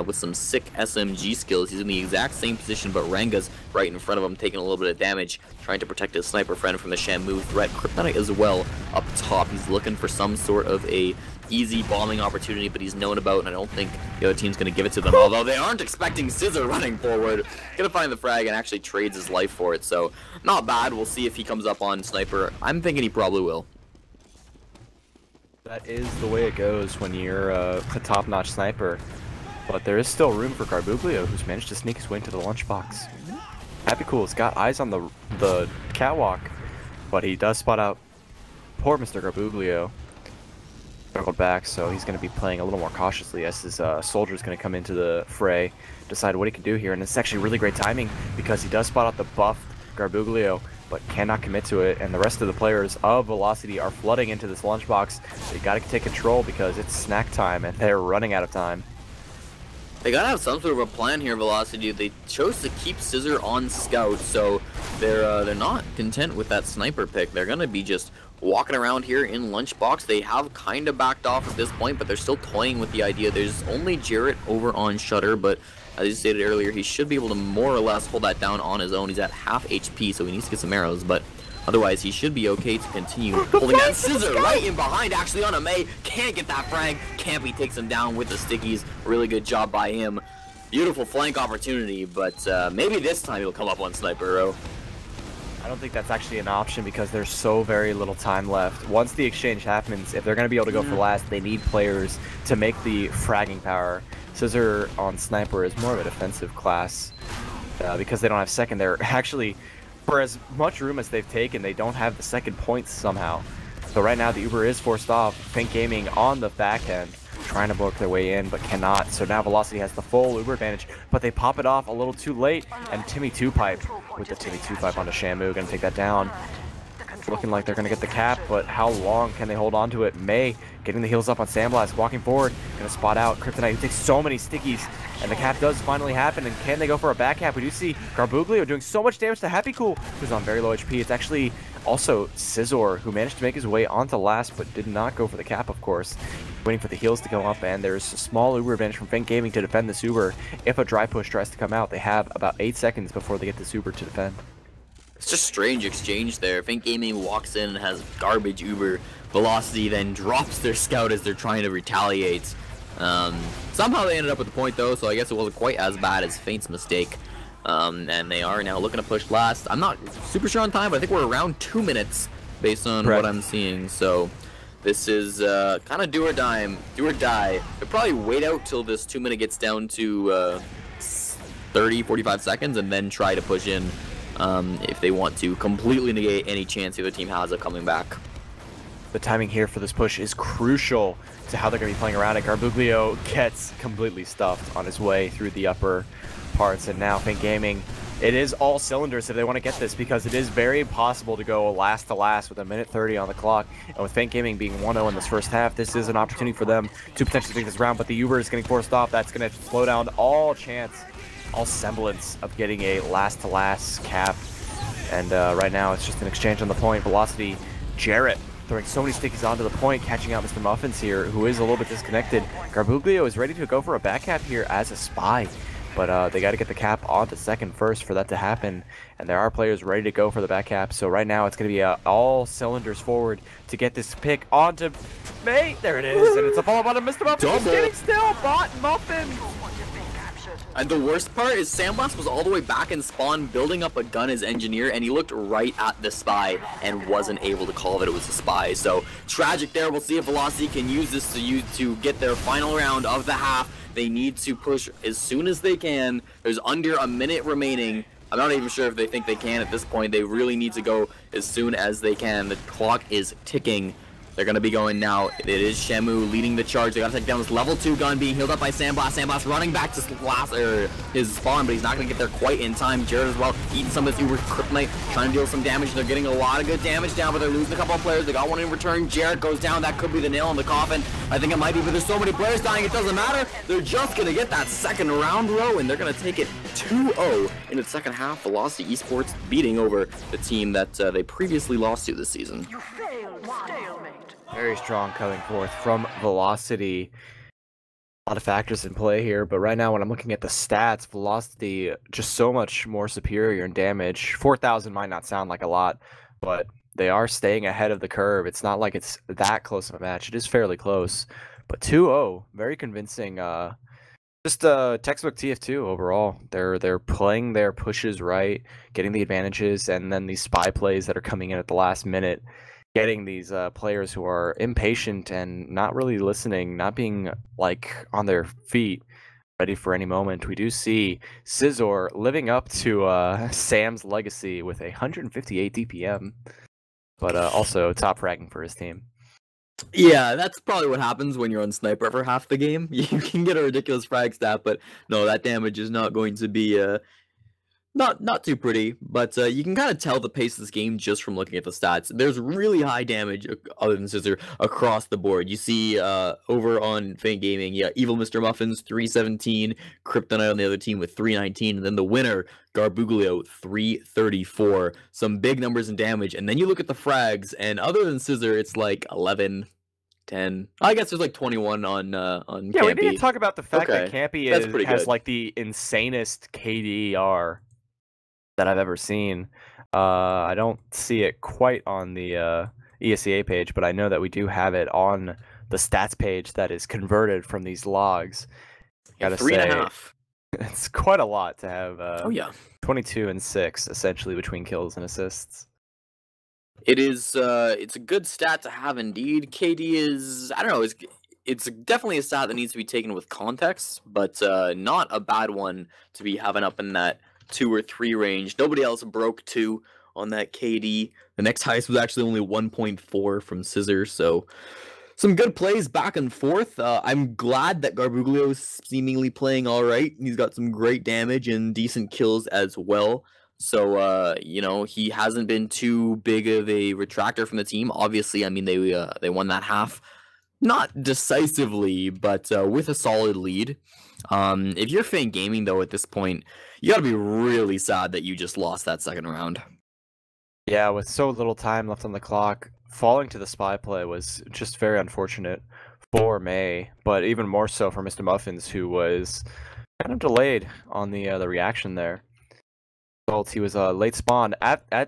With some sick SMG skills. He's in the exact same position, but Renga's right in front of him, taking a little bit of damage, trying to protect his sniper friend from the Shamu threat. Kryptonite as well up top. He's looking for some sort of a easy bombing opportunity, but he's known about, and I don't think the other team's going to give it to them, although they aren't expecting Scissor running forward. Gonna find the frag and actually trades his life for it, so not bad. We'll see if he comes up on Sniper. I'm thinking he probably will. That is the way it goes when you're a top-notch sniper. But there is still room for Garbuglio, who's managed to sneak his way into the lunchbox. Happy Cool's got eyes on the catwalk, but he does spot out poor Mr. Garbuglio. Circled back, so he's going to be playing a little more cautiously as his soldier's going to come into the fray, decide what he can do here. And it's actually really great timing because he does spot out the buffed Garbuglio, but cannot commit to it. And the rest of the players of Velocity are flooding into this lunchbox. They got to take control because it's snack time and they're running out of time. They gotta have some sort of a plan here, Velocity. They chose to keep Scissor on Scout, so they're not content with that sniper pick. They're gonna be just walking around here in Lunchbox. They have kind of backed off at this point, but they're still toying with the idea. There's only Jarrett over on Shutter, but as you stated earlier, he should be able to more or less hold that down on his own. He's at half HP, so he needs to get some arrows, but otherwise, he should be okay to continue holding that Scissor right in behind, actually, on a May. Can't get that frag. Campy takes him down with the stickies. Really good job by him. Beautiful flank opportunity, but maybe this time he'll come up on Sniper. I don't think that's actually an option because there's so very little time left. Once the exchange happens, if they're going to be able to go for last, they need players to make the fragging power. Scissor on Sniper is more of a defensive class because they don't have second. They're actually, for as much room as they've taken, they don't have the second points somehow. So right now the Uber is forced off. Fink Gaming on the back end, trying to work their way in, but cannot. So now Velocity has the full Uber advantage, but they pop it off a little too late, and Timmy 2-pipe with the Timmy 2-pipe onto Shamu, gonna take that down. Looking like they're gonna get the cap, but how long can they hold on to it? May getting the heals up on Sandblast, walking forward, gonna spot out Kryptonite, who takes so many stickies, and the cap does finally happen, and can they go for a back cap? We do see Garbuglio doing so much damage to Happy Cool, who's on very low HP. It's actually also Scizor, who managed to make his way onto last, but did not go for the cap, of course. Waiting for the heals to go up, and there's a small Uber advantage from Fink Gaming to defend this Uber. If a dry push tries to come out, they have about 8 seconds before they get this Uber to defend. It's just strange exchange there. Fink Gaming walks in and has garbage Uber. Velocity then drops their scout as they're trying to retaliate. Somehow they ended up with the point though, so I guess it wasn't quite as bad as Fink's mistake. And they are now looking to push last. I'm not super sure on time, but I think we're around 2 minutes based on what I'm seeing. So this is kind of do or die. They'll probably wait out till this 2 minute gets down to 30, 45 seconds and then try to push in if they want to completely negate any chance the other team has of coming back. The timing here for this push is crucial to how they're going to be playing around it. Garbuglio gets completely stuffed on his way through the upper parts, and now Fink Gaming, it is all cylinders if they want to get this, because it is very possible to go last to last with 1:30 on the clock, and with Fink Gaming being 1-0 in this first half, this is an opportunity for them to potentially take this round, but the Uber is getting forced off. That's going to slow down all chance, all semblance of getting a last to last cap, and right now it's just an exchange on the point. Velocity, Jarrett throwing so many stickies onto the point, catching out Mr. Muffins here, who is a little bit disconnected. Garbuglio is ready to go for a back cap here as a spy, but they got to get the cap onto second first for that to happen, and there are players ready to go for the back cap. So right now it's going to be all cylinders forward to get this pick onto May. There it is, and it's a follow-up on Mr. Muffins. He's getting still, bot Muffins. And the worst part is Sandblast was all the way back in spawn building up a gun as engineer, and he looked right at the spy and wasn't able to call that it was a spy. So tragic there. We'll see if Velocity can use this to get their final round of the half. They need to push as soon as they can. There's under a minute remaining. I'm not even sure if they think they can at this point. They really need to go as soon as they can. The clock is ticking. They're going to be going now. It is Shamu leading the charge. They got to take down this level 2 gun being healed up by Sandblast. Sandblast running back to his spawn, but he's not going to get there quite in time. Jared as well, eating some of this Uber Kryptonite, trying to deal some damage. They're getting a lot of good damage down, but they're losing a couple of players. They got one in return. Jared goes down. That could be the nail in the coffin. I think it might be, but there's so many players dying, it doesn't matter. They're just going to get that second round row, and they're going to take it 2-0 in the second half. Velocity Esports beating over the team that they previously lost to this season. Very strong coming forth from Velocity. A lot of factors in play here, but right now when I'm looking at the stats, Velocity just so much more superior in damage. 4,000 might not sound like a lot, but they are staying ahead of the curve. It's not like it's that close of a match. It is fairly close, but 2-0, very convincing. Just textbook TF2 overall. They're playing their pushes right, getting the advantages, and then these spy plays that are coming in at the last minute, getting these players who are impatient and not really listening, not being like on their feet, ready for any moment. We do see Scizor living up to Sam's legacy with 158 DPM, but also top fragging for his team. Yeah, that's probably what happens when you're on Sniper for half the game. You can get a ridiculous frag stat, but no, that damage is not going to be not too pretty, but you can kind of tell the pace of this game just from looking at the stats. There's really high damage, other than Scissor, across the board. You see over on Fink Gaming, yeah, Evil Mr. Muffins, 317, Kryptonite on the other team with 319, and then the winner, Garbuglio, 334. Some big numbers in damage, and then you look at the frags, and other than Scissor, it's like 11, 10. I guess there's like 21 on Campy. Yeah, we need to talk about the fact that Campy has like the insanest KDR that I've ever seen. I don't see it quite on the ESEA page, but I know that we do have it on the stats page that is converted from these logs. Gotta say, 3.5. It's quite a lot to have Oh yeah. 22 and 6 essentially between kills and assists. It is, it's a good stat to have indeed. KD is, I don't know, it's definitely a stat that needs to be taken with context, but not a bad one to be having up in that 2 or 3 range. Nobody else broke 2 on that KD. The next highest was actually only 1.4 from Scissor, so some good plays back and forth. I'm glad that Garbuglio is seemingly playing all right. He's got some great damage and decent kills as well. So, you know, he hasn't been too big of a retractor from the team. Obviously, I mean, they won that half, not decisively, but with a solid lead. If you're Fan Gaming, though, at this point, you got to be really sad that you just lost that second round. Yeah, with so little time left on the clock, falling to the spy play was just very unfortunate for May, but even more so for Mr. Muffins, who was kind of delayed on the reaction there. He was late spawned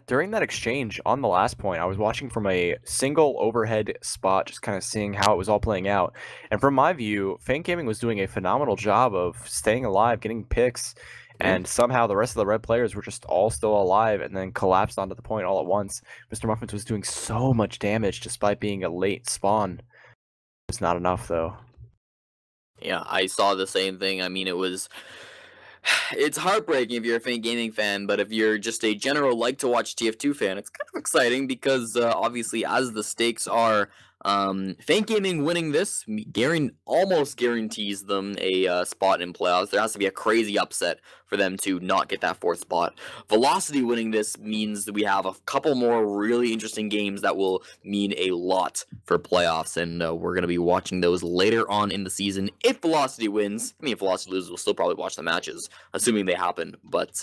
during that exchange on the last point. I was watching from a single overhead spot, just kind of seeing how it was all playing out. And from my view, Fan Gaming was doing a phenomenal job of staying alive, getting picks, and somehow the rest of the red players were just all still alive and then collapsed onto the point all at once. Mr. Muffins was doing so much damage despite being a late spawn. It's not enough though. Yeah, I saw the same thing. I mean, it's heartbreaking if you're a Fan Gaming fan, but if you're just a general like to watch TF2 fan, it's kind of exciting because obviously, as the stakes are, Fan Gaming winning this almost guarantees them a spot in playoffs. There has to be a crazy upset for them to not get that 4th spot. Velocity winning this means that we have a couple more really interesting games that will mean a lot for playoffs, and we're going to be watching those later on in the season. If Velocity wins, I mean, if Velocity loses, we'll still probably watch the matches, assuming they happen, but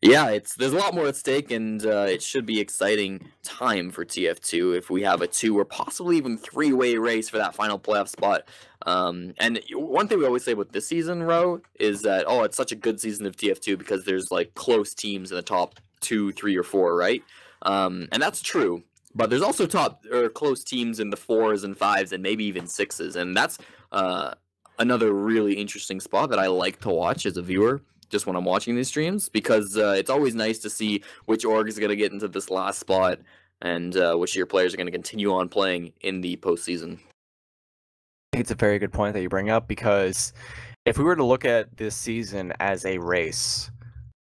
yeah, there's a lot more at stake, and it should be exciting time for TF2 if we have a 2 or possibly even 3-way race for that final playoff spot. And one thing we always say about this season, Ro, is that, oh, it's such a good season of TF2 because there's, like, close teams in the top 2, 3, or 4, right? And that's true, but there's also close teams in the 4s and 5s and maybe even 6s, and that's another really interesting spot that I like to watch as a viewer, just when I'm watching these streams, because it's always nice to see which org is going to get into this last spot and which of your players are going to continue on playing in the postseason. I think it's a very good point that you bring up, because if we were to look at this season as a race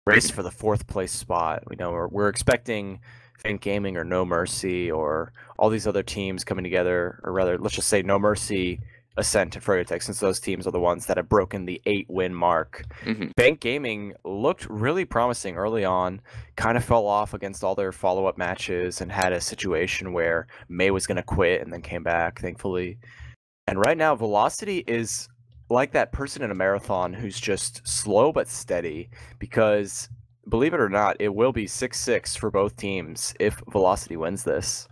for the 4th place spot, we know we're expecting Fan Gaming or No Mercy or all these other teams coming together, or rather, let's just say No Mercy, Ascent, and Froyotech, since those teams are the ones that have broken the 8-win mark. Bank Gaming looked really promising early on, kind of fell off against all their follow-up matches and had a situation where May was going to quit and then came back, thankfully. And right now, Velocity is like that person in a marathon who's just slow but steady, because, believe it or not, it will be 6-6 for both teams if Velocity wins this.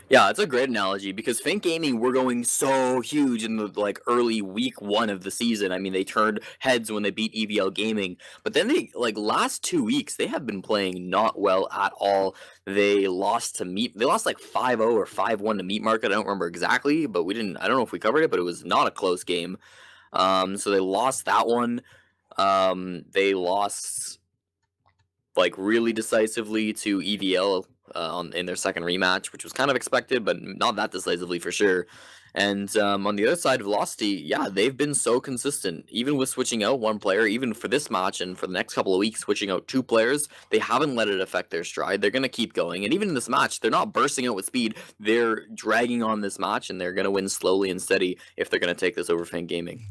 Yeah, it's a great analogy because Fan Gaming were going so huge in the early week 1 of the season. I mean, they turned heads when they beat EVL Gaming, but then they last 2 weeks they have been playing not well at all. They lost to Meat. They lost 5-0 or 5-1 to Meat Market. I don't remember exactly, but I don't know if we covered it, but it was not a close game. So they lost that one. They lost really decisively to EVL in their second rematch, which was kind of expected, but not that decisively for sure. And on the other side, Velocity, yeah, they've been so consistent, even with switching out one player, even for this match and for the next couple of weeks, switching out 2 players. They haven't let it affect their stride. They're going to keep going. And even in this match, they're not bursting out with speed. They're dragging on this match, and they're going to win slowly and steady if they're going to take this over Fan Gaming.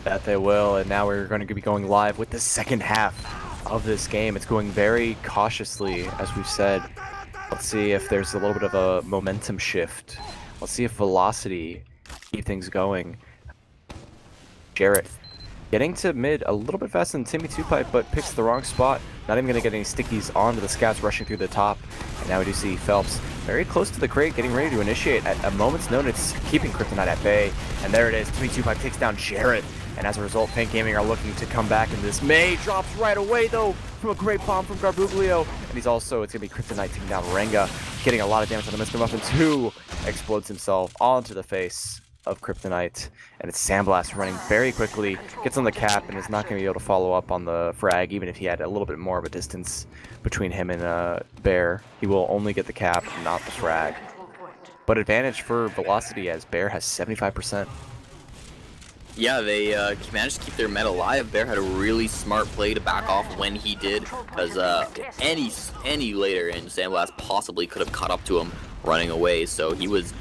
That they will, and now we're going to be going live with the second half of this game. It's going very cautiously, as we've said. Let's see if there's a little bit of a momentum shift. Let's see if Velocity keep things going. Jarrett getting to mid a little bit faster than Timmy 2Pipe, but picks the wrong spot. Not even going to get any stickies onto the scouts rushing through the top. And now we do see Phelps very close to the crate, getting ready to initiate at a moment's notice, keeping Kryptonite at bay. And there it is, Timmy 2Pipe takes down Jarrett. And as a result, Fan Gaming are looking to come back in this. May drops right away, though, from a great bomb from Garbuglio. And it's going to be Kryptonite taking down Renga, getting a lot of damage on the Mr. Muffins, who explodes himself onto the face of Kryptonite, and it's Sandblast running very quickly, gets on the cap, and is not going to be able to follow up on the frag, even if he had a little bit more of a distance between him and Bear. He will only get the cap, not the frag. But advantage for Velocity as Bear has 75%. Yeah, they managed to keep their meta alive. Bear had a really smart play to back off when he did, because any later in Sandblast possibly could have caught up to him running away. So he was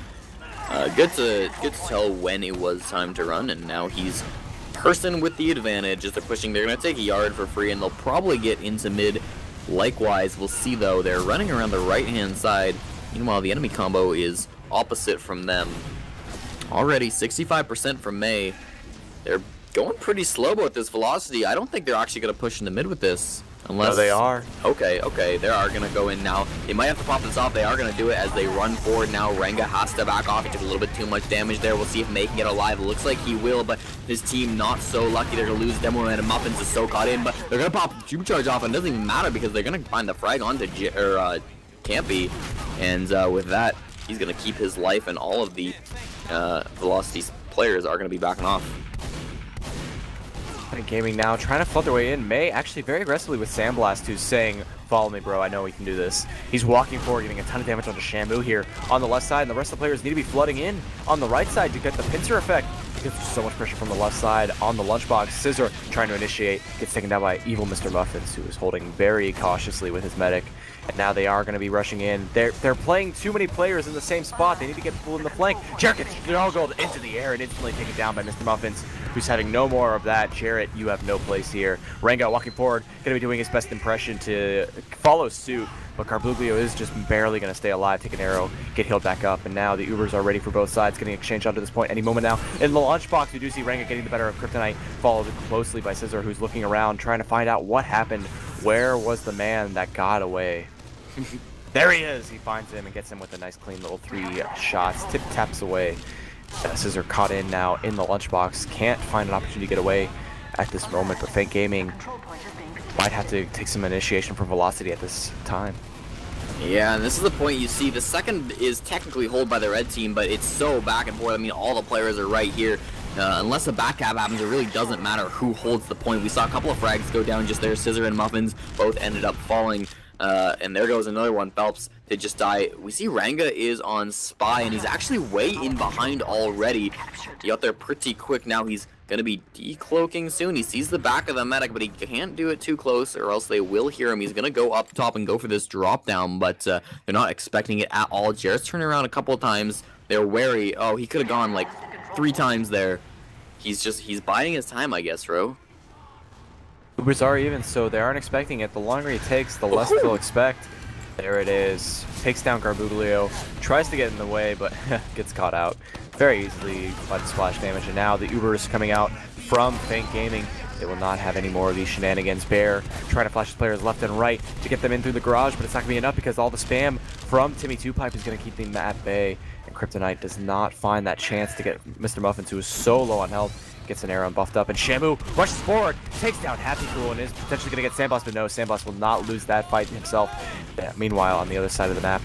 good to tell when it was time to run, and now he's person with the advantage as they're pushing. They're going to take a yard for free, and they'll probably get into mid. Likewise, we'll see though, they're running around the right-hand side. Meanwhile, the enemy combo is opposite from them. Already 65% from May. They're going pretty slow with this Velocity. I don't think they're actually going to push into mid with this. Unless... No, they are. Okay, they are going to go in now. They might have to pop this off. They are going to do it as they run forward now. Renga has to back off. He took a little bit too much damage there. We'll see if May can get alive. It looks like he will, but his team not so lucky. They're going to lose Demo, and Muffins is so caught in, but they're going to pop Supercharge off, and it doesn't even matter because they're going to find the frag onto Campy, and with that, he's going to keep his life, and all of the Velocity players are going to be backing off. Gaming now, trying to flood their way in. May actually very aggressively with Sandblast, who's saying, follow me, bro, I know we can do this. He's walking forward, getting a ton of damage onto Shamu here on the left side, and the rest of the players need to be flooding in on the right side to get the pincer effect, because there's so much pressure from the left side on the lunchbox. Scissor trying to initiate, gets taken down by evil Mr. Muffins, who is holding very cautiously with his medic. And now they are going to be rushing in. They're playing too many players in the same spot. They need to get people in the flank. Jarrett gets gold into the air and instantly taken down by Mr. Muffins, who's having no more of that. Jarrett, you have no place here. Renga walking forward, going to be doing his best impression to follow suit, but Garbuglio is just barely going to stay alive, take an arrow, get healed back up, and now the Ubers are ready for both sides, getting exchanged onto this point any moment now. In the launch box, we do see Renga getting the better of Kryptonite, followed closely by Scissor, who's looking around, trying to find out what happened. Where was the man that got away? There he is! He finds him and gets him with a nice clean little 3 shots. Tip taps away. Scissor caught in now in the lunchbox. Can't find an opportunity to get away at this moment, but Fake Gaming might have to take some initiation from Velocity at this time. Yeah, and this is the point you see. The second is technically held by the red team, but it's so back and forth. I mean, all the players are right here. Unless a back cap happens, it really doesn't matter who holds the point. We saw a couple of frags go down just there. Scissor and Muffins both ended up falling. And there goes another one. Phelps did just die. We see Ranga is on Spy, and he's actually way in behind already. He got there pretty quick. Now he's going to be decloaking soon. He sees the back of the medic, but he can't do it too close or else they will hear him. He's going to go up top and go for this drop down, but they're not expecting it at all. Jarrett's turning around a couple of times. They're wary. Oh, he could have gone like 3 times there. He's biding his time, I guess, Ro. Ubers are even, so they aren't expecting it. The longer he takes, the less they'll expect. There it is. Takes down Garbuglio. Tries to get in the way, but gets caught out very easily by the splash damage. And now the Ubers coming out from Faint Gaming. They will not have any more of these shenanigans. Bear trying to flash his players left and right to get them in through the garage, but it's not going to be enough because all the spam from Timmy Two Pipe is going to keep them at bay. And Kryptonite does not find that chance to get Mr. Muffins, who is so low on health. Gets an arrow and buffed up, and Shamu rushes forward, takes down Happy Cool, and is potentially going to get Sandblast, but no, Sandblast will not lose that fight himself. Yeah, meanwhile, on the other side of the map,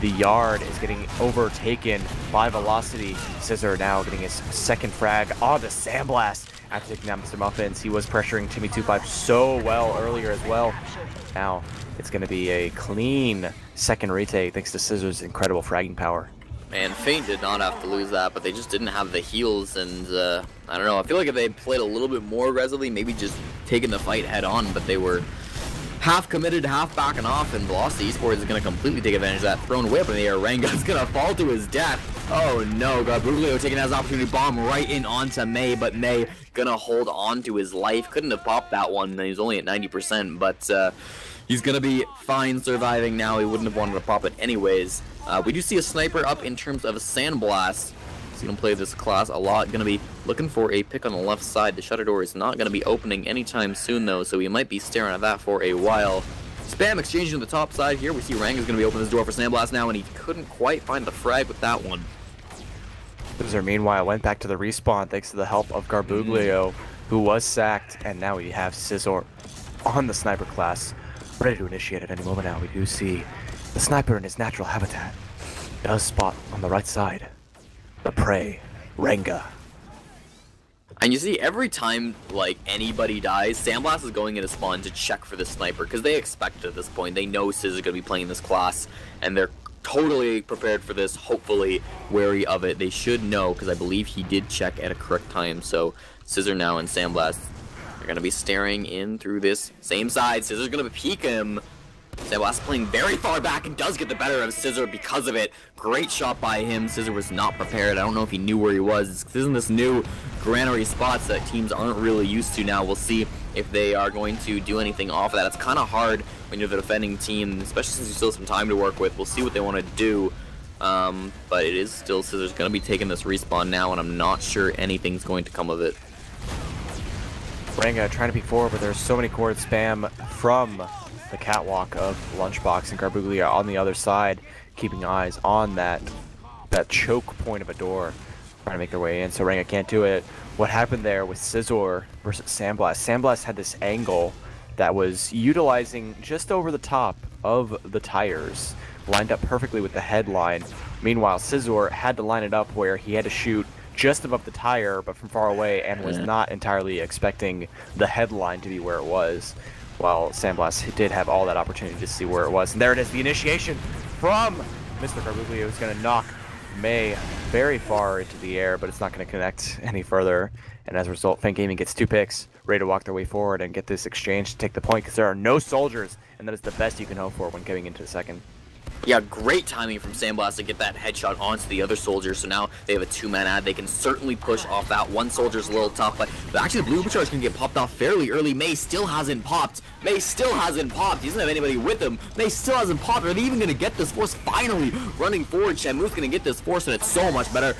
the Yard is getting overtaken by Velocity. Scissor now getting his second frag on the Sandblast after taking down Mr. Muffins. He was pressuring Timmy Two Pipe so well earlier as well. Now, it's going to be a clean second retake thanks to Scissor's incredible fragging power. Man, Faint did not have to lose that, but they just didn't have the heals, and I don't know, I feel like if they played a little bit more aggressively, maybe just taking the fight head on, but they were half committed, half backing off, and Velocity eSports is going to completely take advantage of that. Thrown way up in the air, Renga's going to fall to his death. Oh no, Garbuglio taking that as opportunity, bomb right in onto May, but May going to hold on to his life. Couldn't have popped that one, he's only at 90%, but he's going to be fine surviving now. He wouldn't have wanted to pop it anyways. We do see a sniper up in terms of a Sandblast. So him play this class a lot. Going to be looking for a pick on the left side. The shutter door is not going to be opening anytime soon, though, so we might be staring at that for a while. Spam exchanging to the top side here. We see Rang is going to be opening this door for Sandblast now, and he couldn't quite find the frag with that one. Scissor, meanwhile, went back to the respawn thanks to the help of Garbuglio, who was sacked, and now we have Scissor on the sniper class, ready to initiate at any moment now. We do see the sniper in his natural habitat does spot on the right side the prey Renga. And you see, every time, like, anybody dies, Sandblast is going into spawn to check for the sniper, because they expect it at this point. They know Sizz is going to be playing this class, and they're totally prepared for this, hopefully wary of it. They should know, because I believe he did check at a correct time, so Scissor now and Sandblast are going to be staring in through this same side. Scissor's going to peek him. Sandblast playing very far back and does get the better of Scissor because of it. Great shot by him. Scissor was not prepared. I don't know if he knew where he was. This isn't this new granary spots that teams aren't really used to now. We'll see if they are going to do anything off of that. It's kind of hard when you're the defending team, especially since you still have some time to work with. We'll see what they want to do. But it is still Scissor's going to be taking this respawn now, and I'm not sure anything's going to come of it. Renga trying to peek forward, but there's so many cord spam from the catwalk of Lunchbox and Garbuglia on the other side, keeping eyes on that choke point of a door, trying to make their way in, so Renga can't do it. What happened there with Scissor versus Sandblast? Sandblast had this angle that was utilizing just over the top of the tires, lined up perfectly with the headline. Meanwhile, Scissor had to line it up where he had to shoot just above the tire, but from far away, and was not entirely expecting the headline to be where it was. While Sandblast did have all that opportunity to see where it was. And there it is, the initiation from Mr. Garbuglia, who's going to knock May very far into the air, but it's not going to connect any further. And as a result, Fang Gaming gets 2 picks, ready to walk their way forward and get this exchange to take the point, because there are no soldiers, and that is the best you can hope for when getting into the second. Yeah, great timing from Sandblast to get that headshot onto the other soldier, so now they have a 2-man ad. They can certainly push off that. One soldier's a little tough, but actually the blue charge can get popped off fairly early. May still hasn't popped. May still hasn't popped. He doesn't have anybody with him. May still hasn't popped. Are they even going to get this force? Finally running forward. Shenmue's going to get this force, and it's so much better.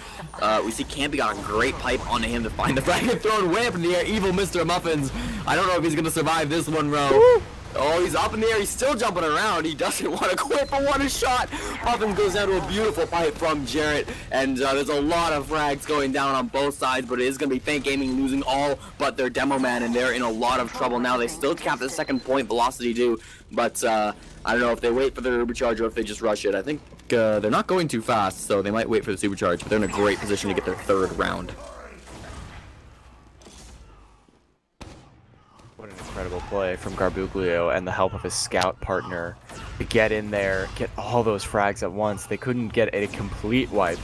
We see Campy got a great pipe onto him to find the frag and thrown way up in the air. Evil Mr. Muffins. I don't know if he's going to survive this one, Ro. Oh, he's up in the air. He's still jumping around. He doesn't want to quit, but what a shot. Muffins goes down to a beautiful pipe from Jarrett, and there's a lot of frags going down on both sides, but it is going to be Fang Gaming losing all but their demo man, and they're in a lot of trouble now. They still cap the second point velocity do, but I don't know if they wait for the supercharge or if they just rush it. I think they're not going too fast, so they might wait for the supercharge, but they're in a great position to get their third round. What an incredible play from Garbuglio and the help of his scout partner to get in there, get all those frags at once. They couldn't get a complete wipe.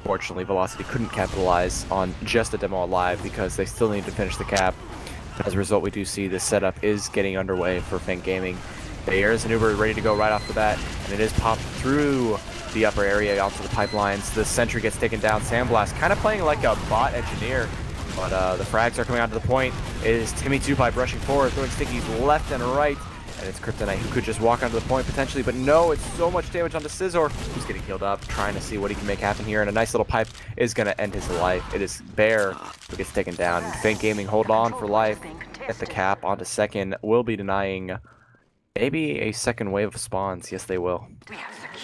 Fortunately, Velocity couldn't capitalize on just a demo alive because they still need to finish the cap. As a result, we do see the setup is getting underway for Fang Gaming. There's an Uber ready to go right off the bat, and it is popped through the upper area onto the pipelines. The sentry gets taken down. Sandblast kind of playing like a bot engineer. But the frags are coming onto the point. It is Timmy 2Pipe rushing forward, throwing stickies left and right. And it's Kryptonite who could just walk onto the point potentially, but no, it's so much damage onto Scissor, who's getting healed up, trying to see what he can make happen here. And a nice little pipe is going to end his life. It is Bear who gets taken down. And Fang Gaming hold on for life at the cap onto second. Will be denying maybe a second wave of spawns. Yes, they will.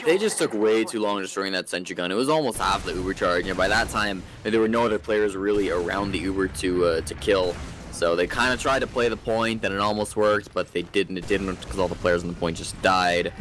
They just took way too long destroying that sentry gun. It was almost half the Uber charge, and by that time, there were no other players really around the Uber to kill. So they kind of tried to play the point, and it almost worked, but they didn't. It didn't because all the players on the point just died.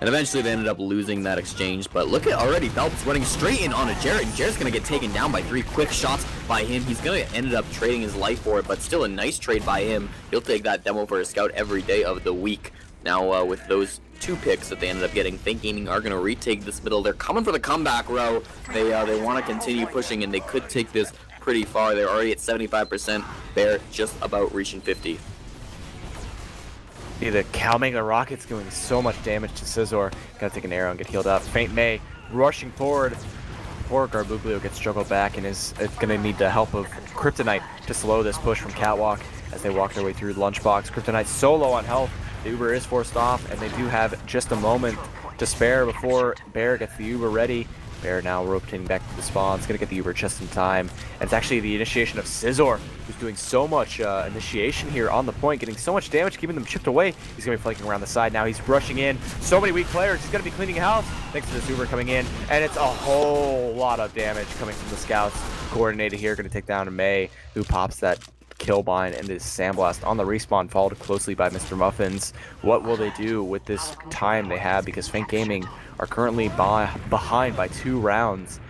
And eventually they ended up losing that exchange. But look at already, Phelps running straight in onto Jarrett, and Jarrett's going to get taken down by 3 quick shots by him. He's going to end up trading his life for it, but still a nice trade by him. He'll take that demo for a scout every day of the week. Now, with those 2 picks that they ended up getting, Fang Gaming are going to retake this middle. They're coming for the comeback, Row. They want to continue pushing, and they could take this pretty far. They're already at 75%. They're just about reaching 50. See the Calming the Rockets doing so much damage to Scissor. Gotta take an arrow and get healed up. Faint May rushing forward. Poor Garbuglio gets juggled back and is gonna need the help of Kryptonite to slow this push from Catwalk as they walk their way through Lunchbox. Kryptonite so low on health. The Uber is forced off, and they do have just a moment to spare before Bear gets the Uber ready. Bear now rotating back to the spawn. It's going to get the Uber just in time. And it's actually the initiation of Scissor, who's doing so much initiation here on the point, getting so much damage, keeping them chipped away. He's going to be flanking around the side now. He's rushing in. So many weak players. He's going to be cleaning house thanks to this Uber coming in. And it's a whole lot of damage coming from the scouts. Coordinated here, going to take down May, who pops that Killbind and this Sandblast on the respawn, followed closely by Mr. Muffins. What will they do with this time they have? Because Fang Gaming are currently behind by 2 rounds.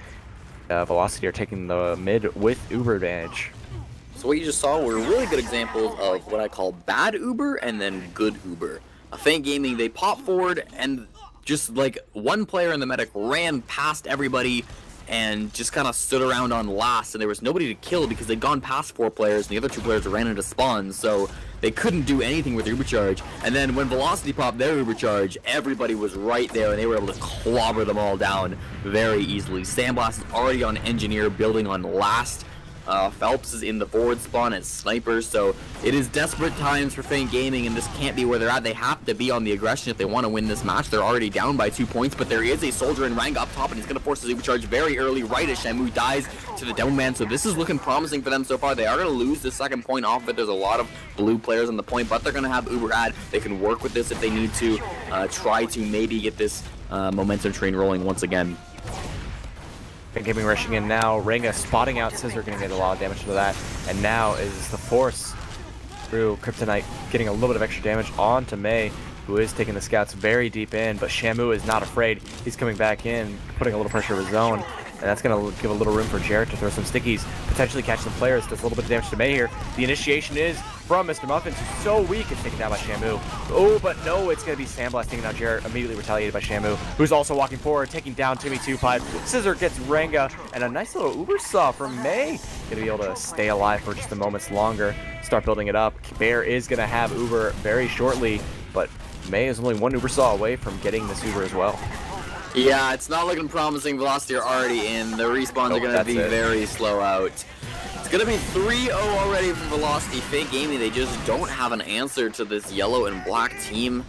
Velocity are taking the mid with Uber advantage. So what you just saw were really good examples of what I call bad Uber and then good Uber. Feint Gaming, they pop forward and just like one player in the medic ran past everybody and just kind of stood around on last, and there was nobody to kill because they'd gone past 4 players and the other 2 players ran into spawns, so they couldn't do anything with their Uber charge. And then when Velocity popped their Uber charge, everybody was right there and they were able to clobber them all down very easily. Sandblast is already on Engineer, building on last. Phelps is in the forward spawn as Sniper, so it is desperate times for Feint Gaming, and this can't be where they're at. They have to be on the aggression if they want to win this match. They're already down by 2 points, but there is a soldier in rank up top, and he's going to force his overcharge very early, right as Shamu dies to the Demo Man, so this is looking promising for them so far. They are going to lose the second point off of it. There's a lot of blue players on the point, but they're going to have Uber ad. They can work with this if they need to, try to maybe get this momentum train rolling once again. Feint Gaming rushing in now. Renga spotting out Scissor, going to get a lot of damage to that. And now is the Force through Kryptonite getting a little bit of extra damage onto Mei, who is taking the scouts very deep in. But Shamu is not afraid. He's coming back in, putting a little pressure of his own. And that's going to give a little room for Jarrett to throw some stickies, potentially catch some players. Does a little bit of damage to Mei here. The initiation is from Mr. Muffins, who's so weak. It's taken down by Shamu. Oh, but no, it's going to be Sandblast taking down Jarrett, immediately retaliated by Shamu, who's also walking forward, taking down Timmy2Pipe. Scissor gets Renga, and a nice little Uber saw from Mei. Going to be able to stay alive for just a moments longer, start building it up. Bear is going to have Uber very shortly, but Mei is only 1 Uber saw away from getting this Uber as well. Yeah, it's not looking promising. Velocity are already in. The respawns are going to be very slow out. It's going to be 3-0 already for Velocity. Feint Gaming, they just don't have an answer to this yellow and black team.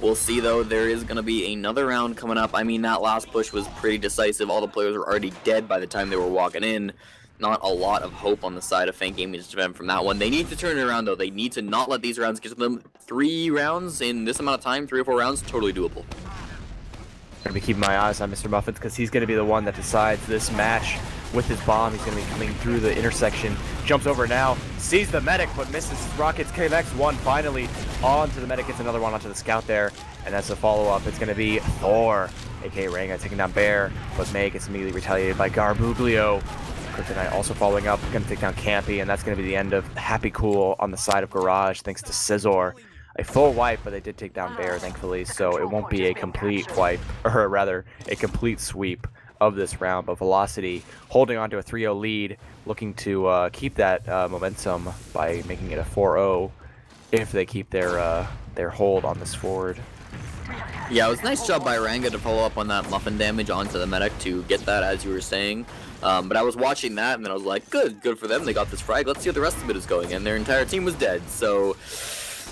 We'll see, though. There is going to be another round coming up. I mean, that last push was pretty decisive. All the players were already dead by the time they were walking in. Not a lot of hope on the side of Feint Gaming to defend from that one. They need to turn it around, though. They need to not let these rounds get to them. 3 rounds in this amount of time, 3 or 4 rounds, totally doable. I'm going to be keeping my eyes on Mr. Muffins because he's going to be the one that decides this match with his bomb. He's going to be coming through the intersection, jumps over now, sees the medic, but misses. Rockets connects one finally onto the medic, gets another one onto the scout there, and that's a follow-up. It's going to be Thor, aka Renga, taking down Bear, but Mei gets immediately retaliated by Garbuglio. Kryptonite also following up, going to take down Campy, and that's going to be the end of Happy Cool on the side of Garage, thanks to Scissor. A full wipe, but they did take down Bear, thankfully, so it won't be a complete wipe, or rather, a complete sweep of this round. But Velocity holding on to a 3-0 lead, looking to keep that momentum by making it a 4-0 if they keep their hold on this forward. Yeah, it was a nice job by Ranga to follow up on that muffin damage onto the medic to get that, as you were saying. But I was watching that, and then I was like, good for them. They got this frag. Let's see how the rest of it is going. And their entire team was dead, so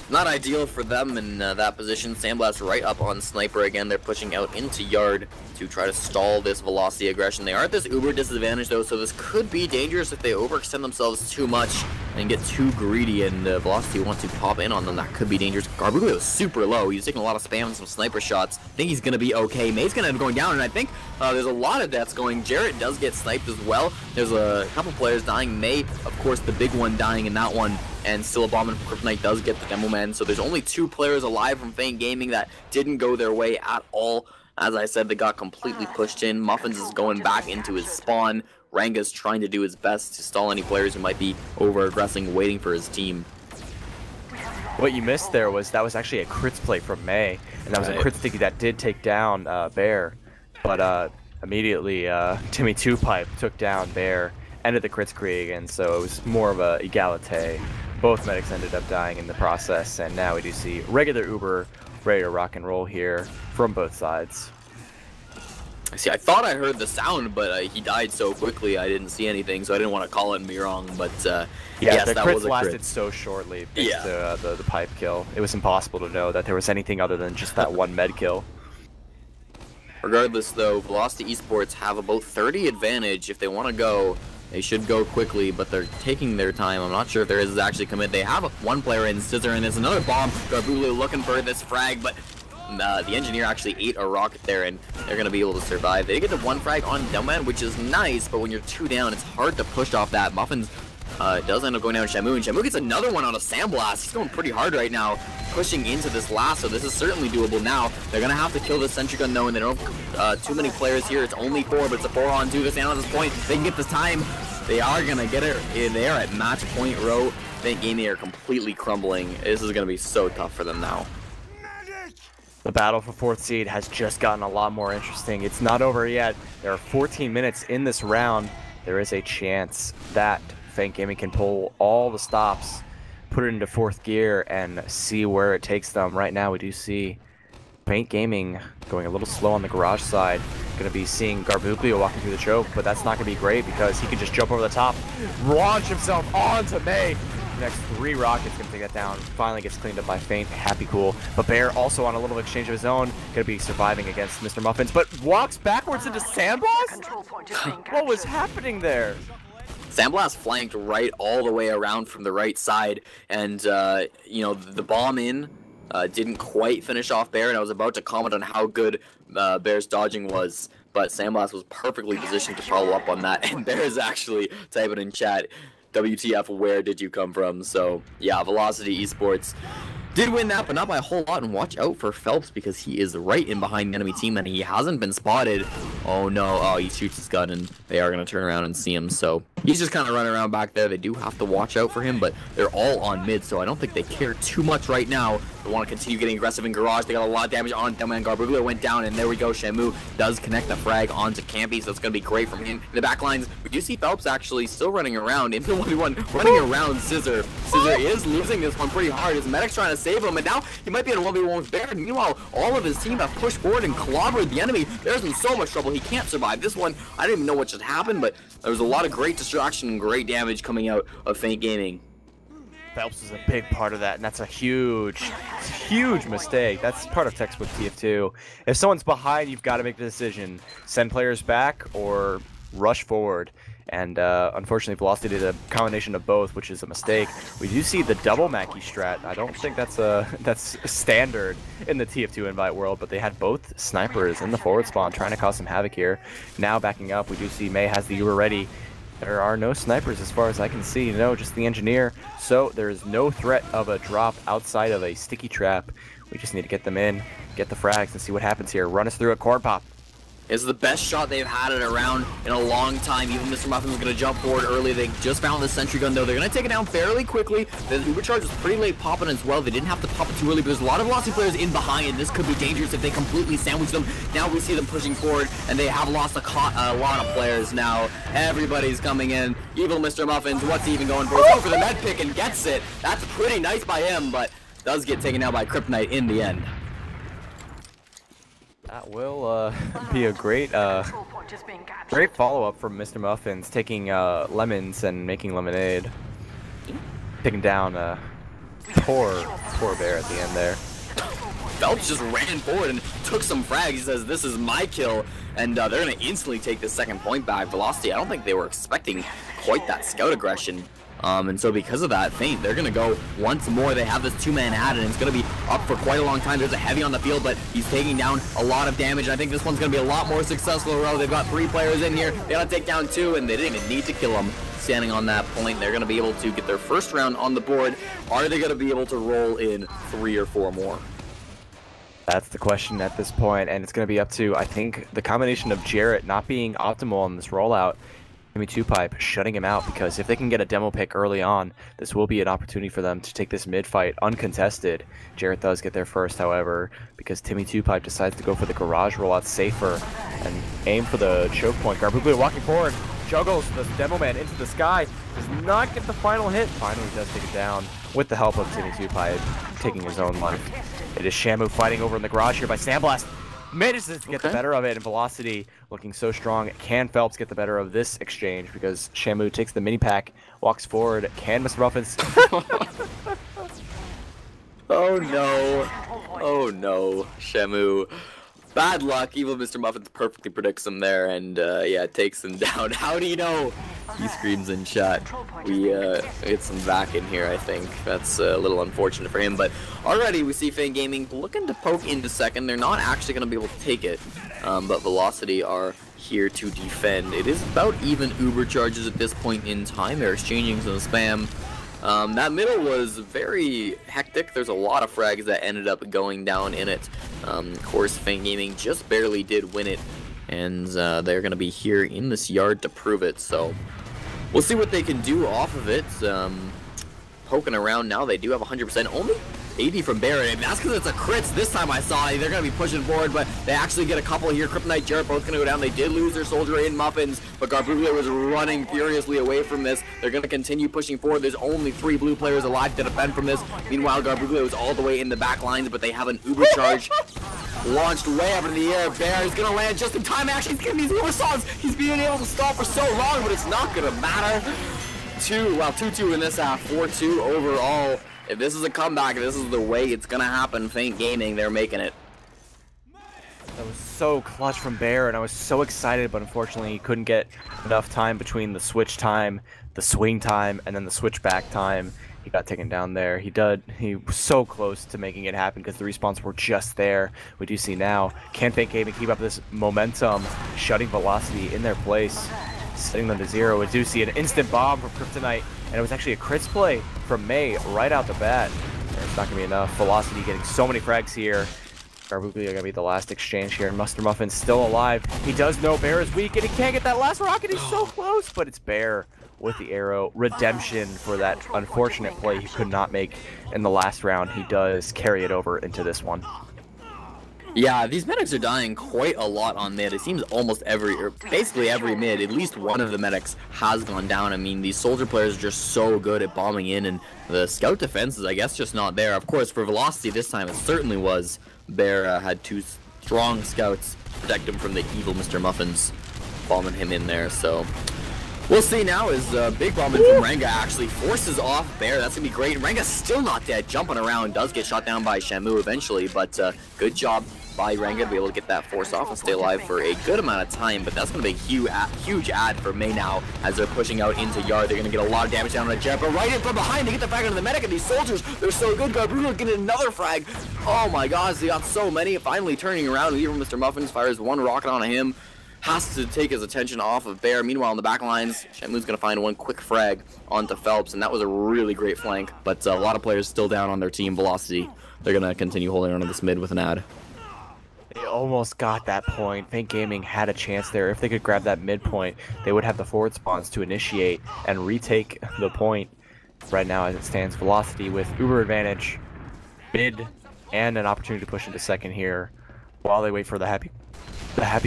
not ideal for them in that position. Sandblast right up on Sniper again. They're pushing out into Yard to try to stall this Velocity aggression. They are at this Uber disadvantage, though, so this could be dangerous if they overextend themselves too much and get too greedy, and Velocity wants to pop in on them. That could be dangerous. Garbuglio is super low. He's taking a lot of spam and some sniper shots. I think he's going to be okay. Mei's going to end up going down, and I think there's a lot of deaths going. Jarrett does get sniped as well. There's a couple players dying. Mei, of course, the big one dying in that one, and still Abominable Kryptonite does get the Demo Man. So there's only 2 players alive from Feint Gaming that didn't go their way at all. As I said, they got completely pushed in. Muffins is going back into his spawn. Ranga's trying to do his best to stall any players who might be over-aggressing, waiting for his team. What you missed there was that was actually a crits play from Mei, and that was a crit sticky that did take down Bear. But immediately, Timmy2Pipe took down Bear, ended the crits create again, so it was more of a egalite. Both medics ended up dying in the process, and now we do see regular Uber ready to rock and roll here from both sides. See, I thought I heard the sound, but he died so quickly I didn't see anything, so I didn't want to call it and be wrong. But yeah, yes, the that crits was a lasted crit. so shortly thanks to the pipe kill. It was impossible to know that there was anything other than just that one med kill. Regardless, though, Velocity eSports have about 30 advantage. If they want to go, they should go quickly, but they're taking their time. I'm not sure if there is actually commit. They have one player in Scissor, and there's another bomb. Garbuglio looking for this frag, but the engineer actually ate a rocket there, and they're going to be able to survive. They get the 1 frag on Demoman, which is nice, but when you're 2 down, it's hard to push off that. Muffins It does end up going down to Shamu, and Shamu gets another one on a Sandblast. He's going pretty hard right now, pushing into this last, so this is certainly doable now. They're going to have to kill this sentry gun, though, and they don't have too many players here. It's only 4, but it's a 4-on-2. They're standing at this point. They can get this time. They are going to get it. They are at match point row. Fake Gaming are completely crumbling. This is going to be so tough for them now. The battle for 4th seed has just gotten a lot more interesting. It's not over yet. There are 14 minutes in this round. There is a chance that Fake Gaming can pull all the stops, put it into 4th gear, and see where it takes them. Right now, we do see Fake Gaming going a little slow on the garage side. Going to be seeing Garbuglio walking through the choke, but that's not going to be great because he can just jump over the top, launch himself onto May. Next 3 rockets gonna take that down. Finally gets cleaned up by Feint. Happy cool. But Bear also on a little exchange of his own, gonna be surviving against Mr. Muffins, but walks backwards into Sandblast? What was happening there? Sandblast flanked right all the way around from the right side, and you know, the bomb in didn't quite finish off Bear, and I was about to comment on how good Bear's dodging was, but Sandblast was perfectly positioned to follow up on that, and Bear is actually typing in chat, WTF, where did you come from? So, yeah, Velocity Esports did win that, but not by a whole lot, and watch out for Phelps because he is right in behind the enemy team, and he hasn't been spotted. Oh, no. Oh, he shoots his gun, and they are going to turn around and see him, so he's just kind of running around back there. They do have to watch out for him, but they're all on mid, so I don't think they care too much right now. They want to continue getting aggressive in garage. They got a lot of damage on them, and Garbuglio went down, and there we go. Shamu does connect the frag onto Campy, so it's going to be great from him. In the back lines, we do see Phelps actually still running around into 1v1, running around Scissor. Scissor is losing this one pretty hard. His medic's trying to save him, and now he might be in a 1v1 with Baird. Meanwhile, all of his team have pushed forward and clobbered the enemy. Bear's in so much trouble, he can't survive this one. I don't even know what just happened, but there was a lot of great distraction and great damage coming out of Feint Gaming. Phelps is a big part of that, and that's a huge mistake. That's part of textbook TF2. If someone's behind, you've got to make the decision. Send players back or rush forward. And unfortunately, Velocity did a combination of both, which is a mistake. We do see the double Mackie strat. I don't think that's standard in the TF2 invite world, but they had both snipers in the forward spawn trying to cause some havoc here. Now backing up, we do see May has the Uber ready. There are no snipers as far as I can see, no, just the engineer. So there is no threat of a drop outside of a sticky trap. We just need to get them in, get the frags, and see what happens here. Run us through a Cornpop. It's the best shot they've had it around in a long time. Even Mr. Muffin was going to jump forward early. They just found the sentry gun, though. They're going to take it down fairly quickly. The Uber charge was pretty late popping as well. They didn't have to pop it too early, but there's a lot of Velocity players in behind, and this could be dangerous if they completely sandwich them. Now we see them pushing forward, and they have lost a lot of players now. Everybody's coming in. Evil Mr. Muffins, what's he even going for? He's going for the med pick and gets it. That's pretty nice by him, but does get taken out by Kryptonite in the end. That will be a great follow-up from Mr. Muffins, taking lemons and making lemonade. Taking down poor Bear at the end there. Phelps just ran forward and took some frags. He says, this is my kill, and they're going to instantly take the second point back. Velocity, I don't think they were expecting quite that scout aggression. And so because of that, Feint, they're going to go once more. They have this two-man ad, and it's going to be up for quite a long time. There's a heavy on the field, but he's taking down a lot of damage. I think this one's going to be a lot more successful in a row. They've got 3 players in here. They got to take down 2, and they didn't even need to kill him. Standing on that point, they're going to be able to get their first round on the board. Are they going to be able to roll in 3 or 4 more? That's the question at this point, and it's going to be up to, I think, the combination of Jarrett not being optimal on this rollout, Timmy2Pipe shutting him out, because if they can get a demo pick early on, this will be an opportunity for them to take this mid fight uncontested. Jarrett does get there first, however, because Timmy2Pipe decides to go for the garage rollout safer and aim for the choke point. Garbuglio walking forward, juggles the demo man into the sky, does not get the final hit. Finally does take it down with the help of Timmy2Pipe taking his own life. It is Shamu fighting over in the garage here by Sandblast. Manages to get the better of it, and Velocity looking so strong. Can Phelps get the better of this exchange? Because Shamu takes the mini pack, walks forward. Can Mr. Muffins? Oh no. Oh no. Shamu. Bad luck. Evil Mr. Muffins perfectly predicts him there, and yeah, takes him down. How do you know? He screams in chat. We get some back in here, I think. That's a little unfortunate for him, but already we see Feint Gaming looking to poke into second. They're not actually going to be able to take it, but Velocity are here to defend. It is about even Uber charges at this point in time. They're exchanging some spam. That middle was very hectic. There's a lot of frags that ended up going down in it. Of course, Feint Gaming just barely did win it, and they're going to be here in this yard to prove it. So we'll see what they can do off of it. Poking around now, they do have 100%, only 80 from Barrett, and that's because it's a crits. This time I saw they're going to be pushing forward, but they actually get a couple here. Kryptonite, Jarrett, both going to go down. They did lose their soldier in Muffins, but Garbuglio was running furiously away from this. They're going to continue pushing forward. There's only 3 blue players alive to defend from this. Meanwhile, Garbuglio is all the way in the back lines, but they have an Uber charge launched way up in the air. Bear is going to land just in time. Actually, he's getting these Uber songs. He's being able to stall for so long, but it's not going to matter. 2-2 in this half, 4-2 overall. If this is a comeback, this is the way it's gonna happen. Feint Gaming, they're making it. That was so clutch from Bear, and I was so excited, but unfortunately he couldn't get enough time between the switch time, the swing time, and then the switch back time. He got taken down there. He was so close to making it happen because the respawns were just there. We do see now, can Feint Gaming keep up this momentum, shutting Velocity in their place, setting them to 0. We do see an instant bomb from Kryptonite, and it was actually a crits play from May right out the bat. And it's not going to be enough. Velocity getting so many frags here. Garbuglio going to be the last exchange here. Mustard Muffin's still alive. He does know Bear is weak, and he can't get that last rocket. He's so close, but it's Bear with the arrow. Redemption for that unfortunate play he could not make in the last round. He does carry it over into this one. Yeah, these medics are dying quite a lot on mid. It seems almost basically every mid, at least one of the medics has gone down. I mean, these soldier players are just so good at bombing in, and the scout defense is, I guess, just not there. Of course, for Velocity this time, it certainly was. Bear had 2 strong scouts protect him from the evil Mr. Muffins bombing him in there, so we'll see now as big bombing from Renga actually forces off Bear. That's going to be great. Renga's still not dead, jumping around, does get shot down by Shamu eventually, but good job by Renga to be able to get that force off and stay alive for a good amount of time. But that's going to be a huge ad for May now as they're pushing out into yard. They're going to get a lot of damage down on the jet, but right in from behind they get the frag onto the medic, and these soldiers, they're so good. Garbuglio getting another frag. Oh my gosh, they got so many. Finally turning around, even Mr. Muffins fires 1 rocket onto him. Has to take his attention off of Bear. Meanwhile, in the back lines, Shamu's going to find 1 quick frag onto Phelps, and that was a really great flank. But a lot of players still down on their team. Velocity, they're going to continue holding on to this mid with an ad. They almost got that point. Feint Gaming had a chance there. If they could grab that midpoint, they would have the forward spawns to initiate and retake the point. Right now, as it stands, Velocity with Uber advantage, mid, and an opportunity to push into second here while they wait for the happy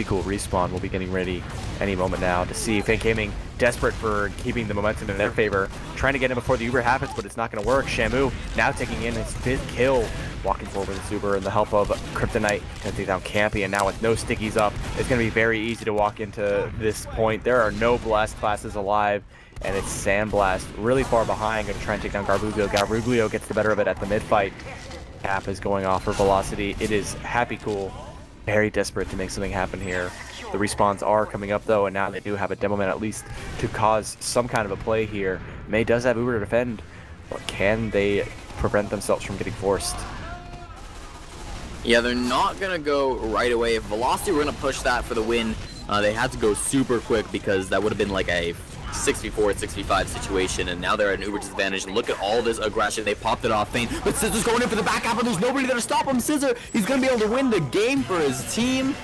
cool respawn. Will be getting ready any moment now to see. Feint Gaming desperate for keeping the momentum in their favor, trying to get in before the Uber happens, but it's not going to work. Shamu now taking in his 5th kill, walking forward with his Uber and the help of Kryptonite to take down Campy, and now with no stickies up, it's going to be very easy to walk into this point. There are no blast classes alive, and it's Sandblast really far behind, going to try and take down Garbuglio. Garbuglio gets the better of it at the mid fight. Cap is going off for Velocity. It is Happy Cool very desperate to make something happen here. The respawns are coming up though, and now they do have a demo man at least to cause some kind of a play here. May does have Uber to defend, but can they prevent themselves from getting forced? Yeah, they're not going to go right away. If Velocity were going to push that for the win, they had to go super quick because that would have been like a 6v4, 6v5 situation, and now they're at an Uber disadvantage. Look at all this aggression. They popped it off Feint, but Scissor's going in for the back half, and there's nobody there to stop him. Scissor, he's going to be able to win the game for his team.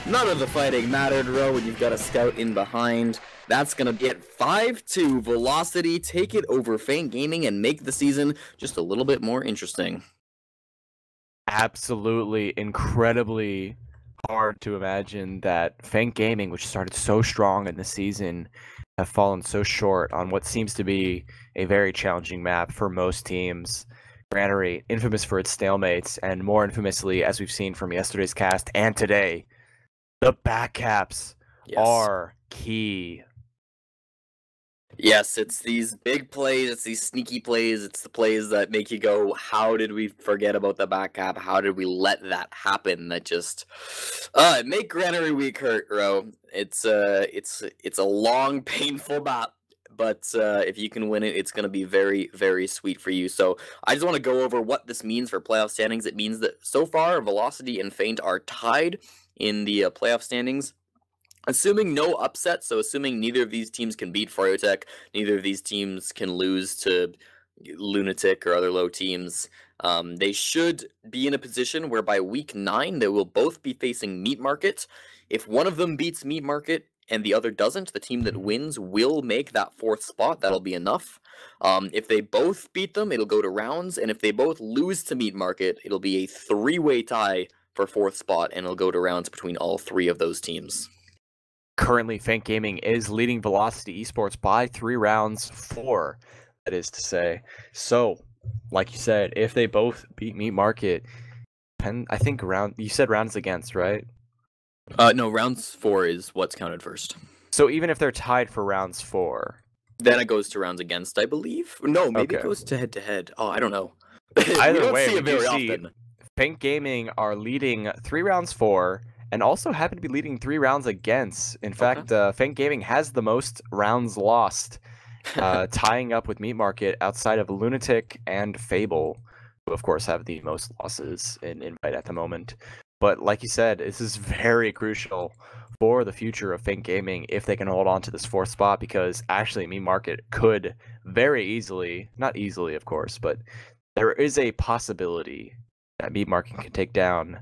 None of the fighting mattered, Ro, when you've got a scout in behind. That's going to be it. 5-2. Velocity take it over Feint Gaming and make the season just a little bit more interesting. Absolutely incredibly hard to imagine that Feint Gaming, which started so strong in the season, have fallen so short on what seems to be a very challenging map for most teams. Granary, infamous for its stalemates, and more infamously, as we've seen from yesterday's cast and today, the back caps are key. Yes, it's these big plays, it's these sneaky plays, it's the plays that make you go, how did we forget about the back cap? How did we let that happen? That just make Granary Week hurt, Ro. It's a long, painful map, but if you can win it, it's going to be very, very sweet for you. So I just want to go over what this means for playoff standings. It means that so far, Velocity and Feint are tied in the playoff standings. Assuming no upset, so assuming neither of these teams can beat Fryotech, neither of these teams can lose to Lunatic or other low teams, they should be in a position where by week 9 they will both be facing Meat Market. If one of them beats Meat Market and the other doesn't, the team that wins will make that 4th spot. That'll be enough. If they both beat them, it'll go to rounds, and if they both lose to Meat Market, it'll be a 3-way tie for 4th spot, and it'll go to rounds between all 3 of those teams. Currently, Fank Gaming is leading Velocity Esports by 3 rounds, 4, that is to say. So, like you said, if they both beat Meat Market, I think you said rounds against, right? No, rounds 4 is what's counted first. So even if they're tied for rounds 4, then it goes to rounds against, I believe. No, maybe Okay. it goes to head to head. Oh, I don't know. Either we don't way, see it we do very see often. Fank Gaming are leading 3 rounds 4, and also happen to be leading 3 rounds against. In fact, Fank Gaming has the most rounds lost, tying up with Meat Market outside of Lunatic and Fable, who of course have the most losses in Invite at the moment. But like you said, this is very crucial for the future of Fank Gaming if they can hold on to this 4th spot, because actually Meat Market could very easily, not easily of course, but there is a possibility that Meat Market can take down.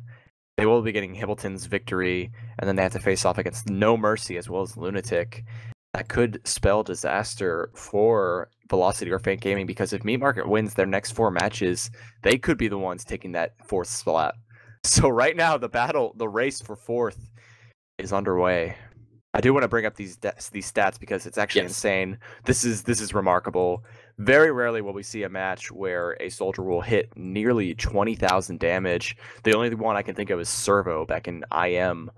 They will be getting Hibbleton's victory, and then they have to face off against No Mercy as well as Lunatic. That could spell disaster for Velocity or Fank Gaming, because if Meat Market wins their next 4 matches, they could be the ones taking that 4th spot. So right now, the race for 4th is underway. I do want to bring up these stats because it's actually insane. This is remarkable. Very rarely will we see a match where a soldier will hit nearly 20,000 damage. The only one I can think of is Servo back in IM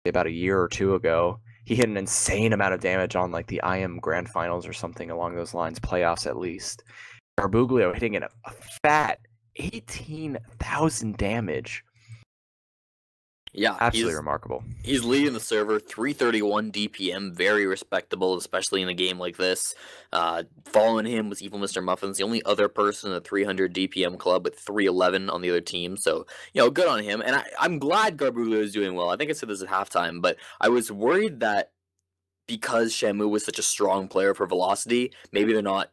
about a year or 2 ago. He hit an insane amount of damage on like the IM Grand Finals or something along those lines, playoffs at least. Garbuglio hitting a fat 18,000 damage. Yeah, absolutely remarkable. He's leading the server, 331 DPM, very respectable, especially in a game like this. Following him was Evil Mr. Muffins, the only other person in the 300 DPM club with 311 on the other team. So, good on him. And I'm glad Garbuglio is doing well. I think I said this at halftime, but I was worried that because Shamu was such a strong player for Velocity, maybe they're not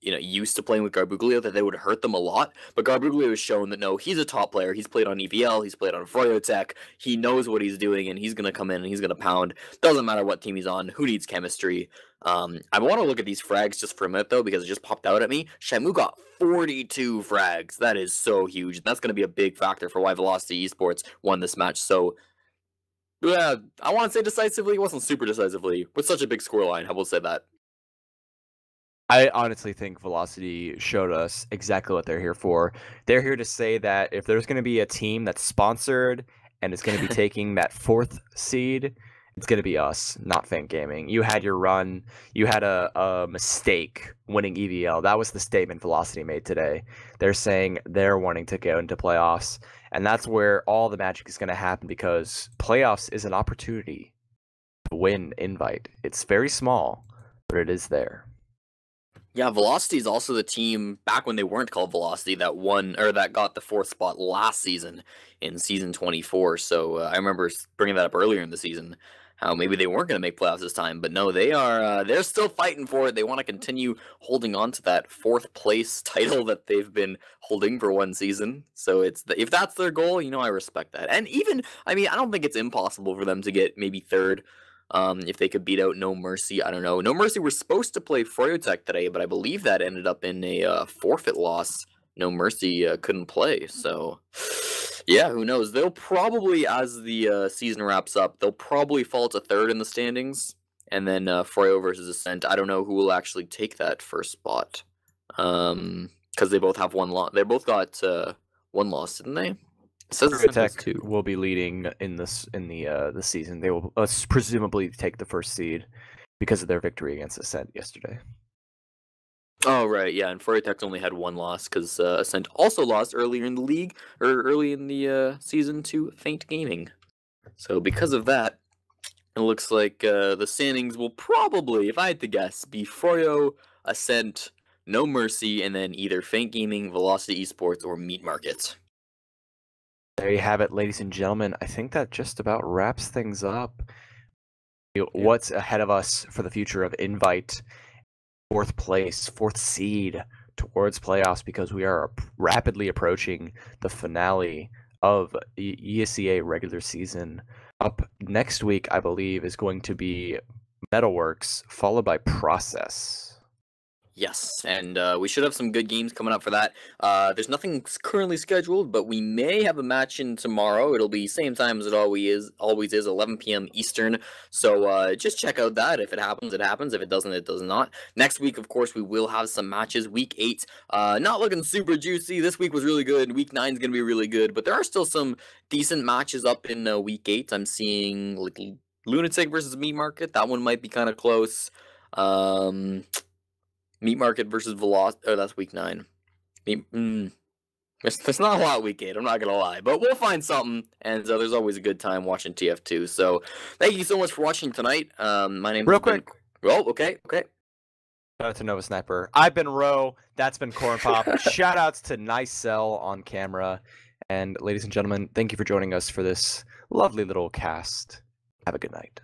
used to playing with Garbuglio, that they would hurt them a lot. But Garbuglio has shown that no, he's a top player. He's played on EVL, he's played on Froyotech, he knows what he's doing, and he's gonna come in and he's gonna pound. Doesn't matter what team he's on, who needs chemistry. I want to look at these frags just for a minute though, because it just popped out at me. Shamu got 42 frags. That is so huge. That's gonna be a big factor for why Velocity Esports won this match. So yeah, I want to say decisively. It wasn't super decisively. With such a big scoreline, I will say that. I honestly think Velocity showed us exactly what they're here for. They're here to say that if there's going to be a team that's sponsored and is going to be taking that 4th seed, it's going to be us, not Fank Gaming. You had your run. You had a mistake winning EVL. That was the statement Velocity made today. They're saying they're wanting to go into playoffs, and that's where all the magic is going to happen, because playoffs is an opportunity to win Invite. It's very small, but it is there. Yeah, Velocity is also the team back when they weren't called Velocity that won, or that got the 4th spot last season in season 24. So I remember bringing that up earlier in the season, how maybe they weren't going to make playoffs this time, but no, they are. They're still fighting for it. They want to continue holding on to that 4th place title that they've been holding for one season. So if that's their goal, I respect that. And even, I don't think it's impossible for them to get maybe 3rd. If they could beat out No Mercy, I don't know. No Mercy were supposed to play Froyotech today, but I believe that ended up in a forfeit loss. No Mercy couldn't play, so yeah, who knows? They'll probably, as the season wraps up, they'll probably fall to 3rd in the standings, and then Froyo versus Ascent. I don't know who will actually take that first spot, because they both have one loss. They both got one loss, didn't they? Tech will be leading in the season. They will presumably take the 1st seed because of their victory against Ascent yesterday. Oh right, yeah, and Froyotech only had one loss because Ascent also lost earlier in the league, or early in the season, to Faint Gaming. So because of that, it looks like the standings will probably, if I had to guess, be Froyo, Ascent, No Mercy, and then either Faint Gaming, Velocity Esports, or Meat Market. There you have it, ladies and gentlemen. I think that just about wraps things up what's ahead of us for the future of Invite, 4th place, 4th seed towards playoffs, because we are rapidly approaching the finale of ESEA regular season. Up next week, I believe, is going to be Metalworks, followed by Process. Yes, and we should have some good games coming up for that. There's nothing currently scheduled, but we may have a match in tomorrow. It'll be same time as it always is, 11 p.m. Eastern. So just check out that. If it happens, it happens. If it doesn't, it does not. Next week, of course, we will have some matches. Week 8, not looking super juicy. This week was really good. Week 9 is going to be really good, but there are still some decent matches up in Week 8. I'm seeing like Lunatic versus Meat Market. That one might be kind of close. Meat Market versus Velocity. Oh, that's week 9. There's not a lot week 8, I'm not going to lie. But we'll find something. And there's always a good time watching TF2. So thank you so much for watching tonight. My name is Real quick. Oh, okay. Shout out to Nova Sniper. I've been Ro. That's been Cornpop. Shout outs to Nicell on camera. And ladies and gentlemen, thank you for joining us for this lovely little cast. Have a good night.